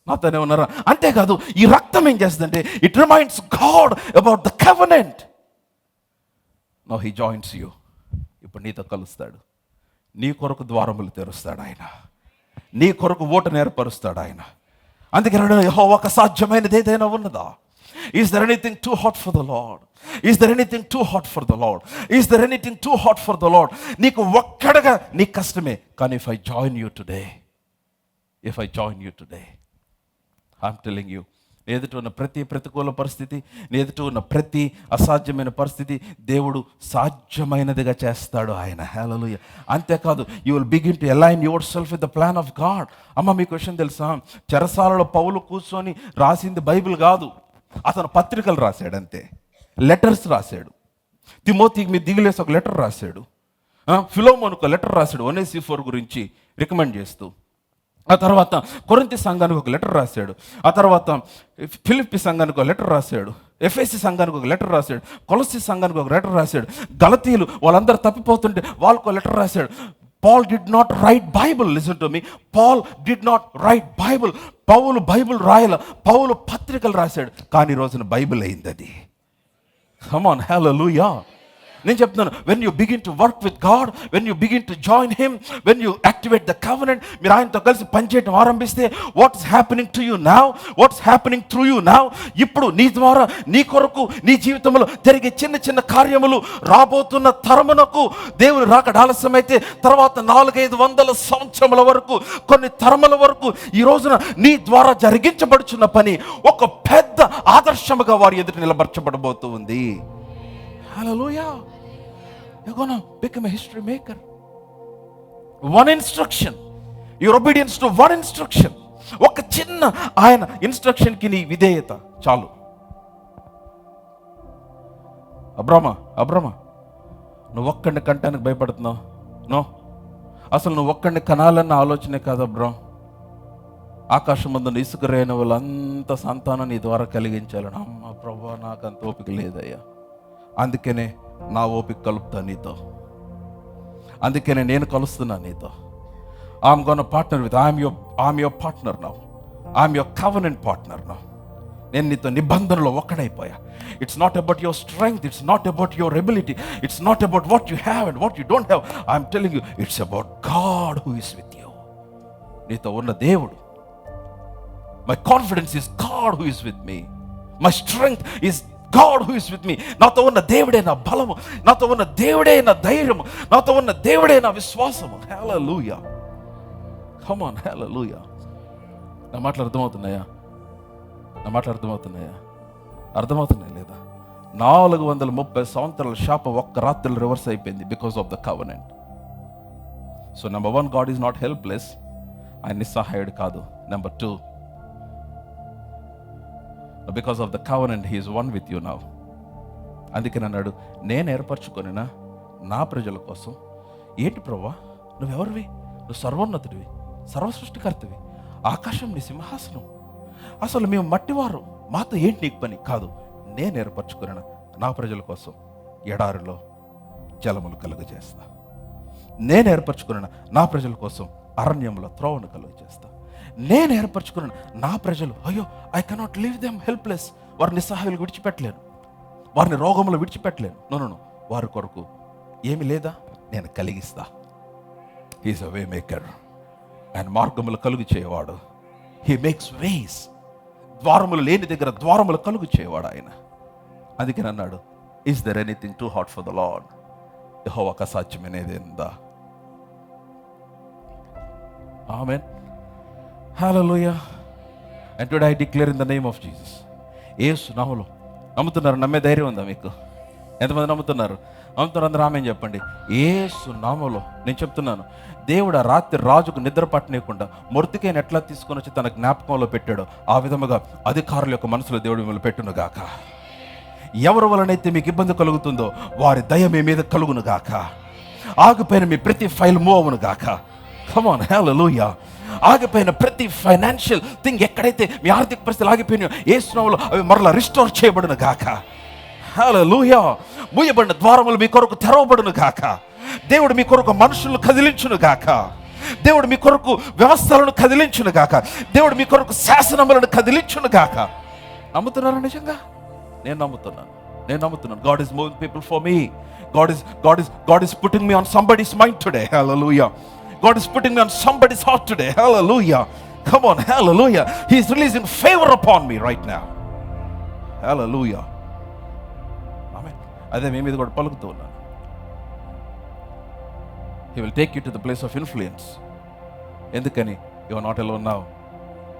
నాతోనే ఉన్నారా? అంతేకాదు, ఈ రక్తం ఏం చేస్తుందంటే it reminds God about the covenant. Now he joins you. ఇప్పుడు నీతో కలుస్తాడు. నీ కొరకు ద్వారములు తెరుస్తాడు ఆయన. నీ కొరకు ఓటను ఏర్పరుస్తాడు ఆయన. అందుకే యెహోవాకు అసాధ్యమైనది ఏదైనా ఉన్నదా? Is there anything too hard for the Lord? Is there anything too hard for the Lord? Is there anything too hard for the Lord? నీకు ఒక్కడగా నీకు కష్టమే, కానీ if I join you today, if I join you today, I'm telling you, ఎదుట ఉన్న ప్రతి ప్రతికూల పరిస్థితి, ఎదుట ఉన్న ప్రతి అసాధ్యమైన పరిస్థితి దేవుడు సాధ్యమైనదిగా చేస్తాడు ఆయన. హల్లెలూయా. అంతేకాదు, you will begin to align your self with the plan of God. అమ్మ, మీకు విషయం తెలుసా? చెరసాలలో పౌలు కూర్చొని రాసింది బైబిల్ కాదు, అతను పత్రికలు రాశాడు, అంతే. లెటర్స్ రాశాడు. తిమోతికి మీద దిగులేసి ఒక లెటర్ రాశాడు. ఫిలోమోనుకు ఒక లెటర్ రాశాడు, ఒనేసిఫోరు గురించి రికమెండ్ చేస్తూ. ఆ తర్వాత కొరింథీ సంఘానికి ఒక లెటర్ రాశాడు. ఆ తర్వాత ఫిలిప్పీ సంఘానికి ఒక లెటర్ రాశాడు. ఎఫెసీ సంఘానికి ఒక లెటర్ రాశాడు. కొలస్సీ సంఘానికి ఒక లెటర్ రాశాడు. గలతీయులు వాళ్ళందరూ తప్పిపోతుంటే వాళ్ళకు ఒక లెటర్ రాశాడు. Paul did not write Bible. Listen to me. Paul did not write Bible. పౌలు బైబిల్ రాయల, పౌలు పత్రికలు రాశాడు. కానీ ఈ రోజున బైబిల్ అయింది అది. Come on, hallelujah. నేను చెప్తున్నాను, when you begin to work with God, when you begin to join him, when you activate the covenant, మీరు ఆయనతో కలిసి పనిచేయడం ఆరంభిస్తే, what's happening to you now, what's happening through you now, ఇప్పుడు నీ ద్వారా, నీ కొరకు, నీ జీవితంలో జరిగే చిన్న చిన్న కార్యములు రాబోతున్న తరమునకు దేవుడు రాకడ ఆలస్యమైతే తర్వాత 400-500 సంవత్సరముల వరకు, కొన్ని తరముల వరకు ఈ రోజున నీ ద్వారా జరిగించబడుచున్న పని ఒక పెద్ద ఆదర్శముగా వారి ఎదుట నిలబరచబడబోతూ ఉంది. Hallelujah. You're going to become a history maker. One instruction. Your obedience to one instruction. ఒక చిన్న ఆయన ఇన్స్ట్రక్షన్కి నీ విధేయత చాలు. అబ్రామా, నువ్వు ఒక్కడిని కంటానికి భయపడుతున్నావు? నో, అసలు నువ్వు ఒక్కడిని కనాలన్న ఆలోచనే కాదు అబ్రామ్. ఆకాశం ముందు ఇసుక రేణు వాళ్ళంత సంతానం నీ ద్వారా కలిగించాలని. అమ్మ ప్రభా, నాకు అంత ఓపిక లేదయ్యా. అందుకనే నా ఓపిక కలుపుతా నీతో. అందుకనే నేను కలుస్తున్నా నీతో. I'm gonna partner with, I'm your partner now. I'm your covenant partner now. నేను నీతో నిబంధనలో ఒక్కడైపోయా. It's not about your strength, it's not about your ability, it's not about what you have and what you don't have. I'm telling you, it's about God who is with you. నీతో ఉన్న దేవుడు. My confidence is God who is with me. My strength is God who is with me. నాతో ఉన్న దేవుడే నా బలము, నాతో ఉన్న దేవుడే నా ధైర్యము, నాతో ఉన్న దేవుడే నా విశ్వాసము. హల్లెలూయా. Come on, hallelujah. నా మాటలు అర్థమవుతున్నాయా? అర్థమవుతున్నాయి లేదా? 430 సంవత్సరాల శాపం ఒక్క రాత్రిలో రివర్స్ అయిపోయింది because of the covenant. So number 1, God is not helpless. ఆయన నిస్సహాయుడు కాదు. Number 2, because of the covenant he is one with you now. అందుకని అన్నాడు, నేను ఏర్పరచుకొనినా నా ప్రజల కోసం. ఏంటి ప్రభువా, నువ్వెవరివి? నువ్వు సర్వోన్నతుడివి, సర్వసృష్టికర్తవి, ఆకాశం నీ సింహాసనం. అసలు మేము మట్టివారు, మాతో ఏంటి నీకు పని? కాదు, నేను ఏర్పరచుకొనినా నా ప్రజల కోసం ఎడారిలో జలములు కలుగజేస్తా. నేను ఏర్పరచుకొనినా నా ప్రజల కోసం అరణ్యంలో త్రోవను కలుగజేస్తా. నేను ఏర్పరచుకున్నాను నా ప్రజలు, అయ్యో I cannot leave them helpless. వారిని నిస్సహాయులు విడిచిపెట్టలేను, వారిని రోగములు విడిచిపెట్టలేను. నో, వారి కొరకు ఏమి లేదా, నేను కలిగిస్తా. హీఈస్ అ వే మేకర్. ఆయన మార్గములు కలుగు చేయవాడు. హీ మేక్స్ వేస్. ద్వారములు లేని దగ్గర ద్వారములు కలుగు చేయవాడు ఆయన. అందుకని అన్నాడు, is there anything too hard for the Lord? యెహోవాకు అసాధ్యమైనది ఉందా? ఆమేన్. Hallelujah. And today I declare in the name of Jesus. యేసు నామములో నమ్ముతున్నారు? నమ్మే ధైర్యం ఉందా మీకు? ఎంతమంది నమ్ముతున్నారు? అందరూ ఆమేన్ చెప్పండి. యేసు నామములో నేను చెప్తున్నాను, దేవుడు ఆ రాత్రి రాజుకు నిద్ర పట్టనీయకుండా మొర్దెకైని ఎట్లా తీసుకొని వచ్చి తన జ్ఞాపకంలో పెట్టాడో ఆ విధముగా అధికారుల యొక్క మనసులో దేవుడు మిమ్మల్ని పెట్టును గాక. ఎవరి వలనైతే మీకు ఇబ్బంది కలుగుతుందో వారి దయ మీ మీద కలుగును గాక. ఆగిపోయిన మీ ప్రతి ఫైల్ మూవ్ అవును గాక. కమ్ ఆన్, హల్లెలూయా. ఆగిపోయిన ప్రతి ఫైనాన్షియల్ థింగ్, ఎక్కడైతే మీ ఆర్థిక పరిస్థితులు ఆగిపోయినాయో యేసు నామములో అవి మరలా రిస్టోర్ చేయబడును గాక. హల్లెలూయా. మూయబడిన ద్వారములు మీ కొరకు తెరవబడును గాక. దేవుడు మీ కొరకు మనుషులను కదిలించును గాక. దేవుడు మీ కొరకు వ్యవస్థలను కదిలించును గాక. దేవుడు మీ కొరకు శాసనములను కదిలించును గాక. నమ్ముతున్నారా నిజంగా? నేను నమ్ముతున్నాను. God is moving people for me. God is putting me on somebody's mind today. Hallelujah. God is putting me on somebody's heart today. Hallelujah. Come on, hallelujah. He is releasing favor upon me right now. Hallelujah. Amen. అదే మీ మీద కూడా పలుకుతూ ఉన్నాను. He will take you to the place of influence. ఎందుకని? You are not alone now.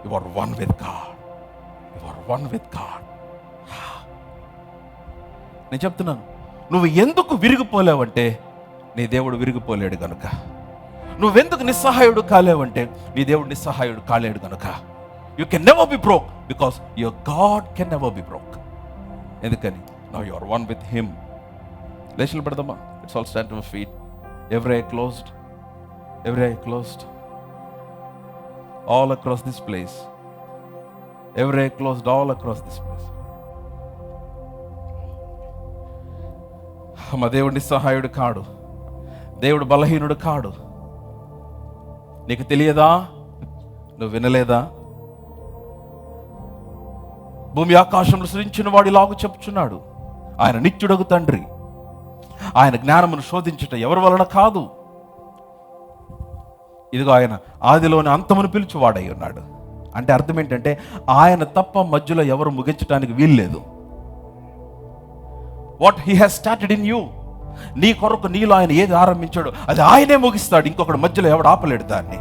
You are one with God. నేను చెప్తున్నాను, నువ్వు ఎందుకు విరిగిపోలేవంటే నీ దేవుడు విరిగిపోలేడు గనుక. నువ్వెందుకు నిస్సహాయుడు కాలేవంటే నీ దేవుడు నిస్సహాయుడు కాలేడు గనుక. You can never be broke because your God can never be broke. ఎందుకని? Now you are one with Him. లేచి పెడదామా? Let's all stand to our feet. Every eye closed. All across this place. Every eye closed all across this place. మా దేవుడు నిస్సహాయుడు కాడు. దేవుడు బలహీనుడు కాడు. నీకు తెలియదా? నువ్వు వినలేదా? భూమి ఆకాశంలో సృజించిన వాడు ఇలాగూ చెప్పుచున్నాడు, ఆయన నిత్యుడగు తండ్రి, ఆయన జ్ఞానమును శోధించుట ఎవరి వలన కాదు. ఇదిగో ఆయన ఆదిలోని అంతమును పిలుచువాడై ఉన్నాడు. అంటే అర్థం ఏంటంటే ఆయన తప్ప మధ్యలో ఎవరు ముగించడానికి వీల్లేదు. What he has started in you, నీ కొరకు నీలో ఆయన ఏది ఆరంభించాడో అది ఆయనే ముగిస్తాడు. ఇంకొకటి మధ్యలో ఎవడు ఆపలేడు దాన్ని.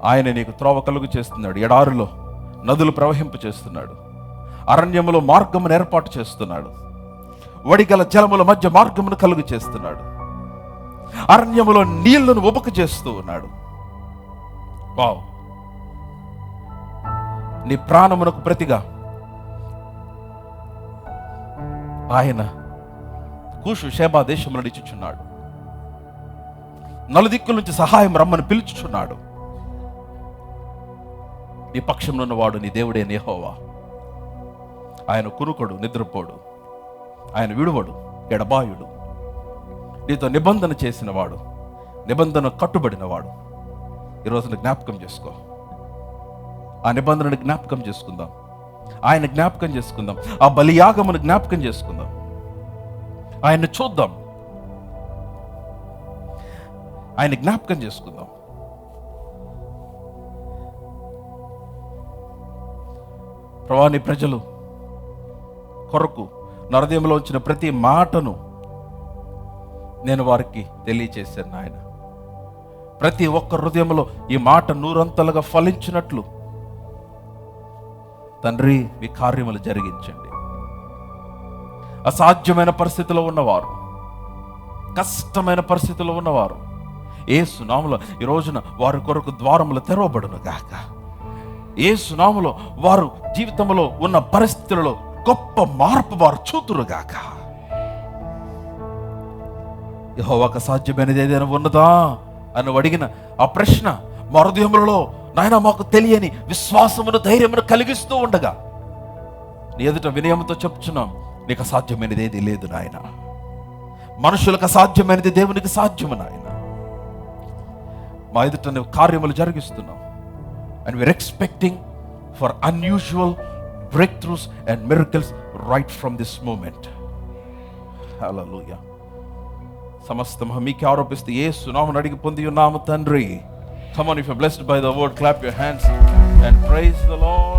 ఆయన నీకు త్రోవ కలుగు చేస్తున్నాడు, ఎడారిలో నదులు ప్రవహింపు చేస్తున్నాడు, అరణ్యములో మార్గమును ఏర్పాటు చేస్తున్నాడు, వడిగల జలముల మధ్య మార్గమును కలుగు చేస్తున్నాడు, అరణ్యములో నీళ్లను ఉబక చేస్తూ ఉన్నాడు. వావ్! నీ ప్రాణమునకు ప్రతిగా ఆయన కూషు షేబా దేశంలో నిలుచుచున్నాడు. నలుదిక్కుల నుంచి సహాయం రమ్మని పిలుచుచున్నాడు. నీ పక్షంలో ఉన్నవాడు నీ దేవుడే యెహోవా. ఆయన కునుకొడు, నిద్రపోడు, ఆయన విడువడు, ఎడబాయుడు. నీతో నిబంధన చేసినవాడు, నిబంధన కట్టుబడినవాడు. ఈరోజున జ్ఞాపకం చేసుకో. ఆ నిబంధనను జ్ఞాపకం చేసుకుందాం. ఆయన జ్ఞాపకం చేసుకుందాం. ఆ బలియాగమును జ్ఞాపకం చేసుకుందాం. ఆయన్ని చూద్దాం. ఆయన జ్ఞాపకం చేసుకుందాం. ప్రభువా, నీ ప్రజలు కొరకు నా హృదయంలో ఉంచిన ప్రతి మాటను నేను వారికి తెలియచేశాను నాయన. ప్రతి ఒక్క హృదయంలో ఈ మాట నూరంతలుగా ఫలించినట్లు తండ్రి మీ కార్యములు జరిగించండి. అసాధ్యమైన పరిస్థితిలో ఉన్నవారు, కష్టమైన పరిస్థితిలో ఉన్నవారు యేసు నామములో ఈ రోజున వారి కొరకు ద్వారములు తెరవబడును గాక. యేసు నామములో వారు జీవితంలో ఉన్న పరిస్థితులలో గొప్ప మార్పు వారు చూతురుగాక. యెహోవాకు సాధ్యమైనది ఏదైనా ఉన్నదా అని అడిగిన ఆ ప్రశ్న మా హృదయములలో నాయన మాకు తెలియని విశ్వాసమును, ధైర్యమును కలిగిస్తూ ఉండగా నీ ఎదుట వినయముతో చెప్తున్నాం, నీకు అసాధ్యమైనది ఏది లేదు నాయన. మనుషులకు అసాధ్యమైనది దేవునికి సాధ్యము నాయన. మా ఎదుట నువ్వు కార్యములు జరిగిస్తున్నావు. And we're expecting for unusual breakthroughs and miracles right from this moment. Hallelujah. సమస్తము మీకే ఆరోపిస్తూ యేసు నామమున అడిగి పొంది ఉన్నాము తండ్రి. Come on, if you're blessed by the word, clap your hands and praise the Lord.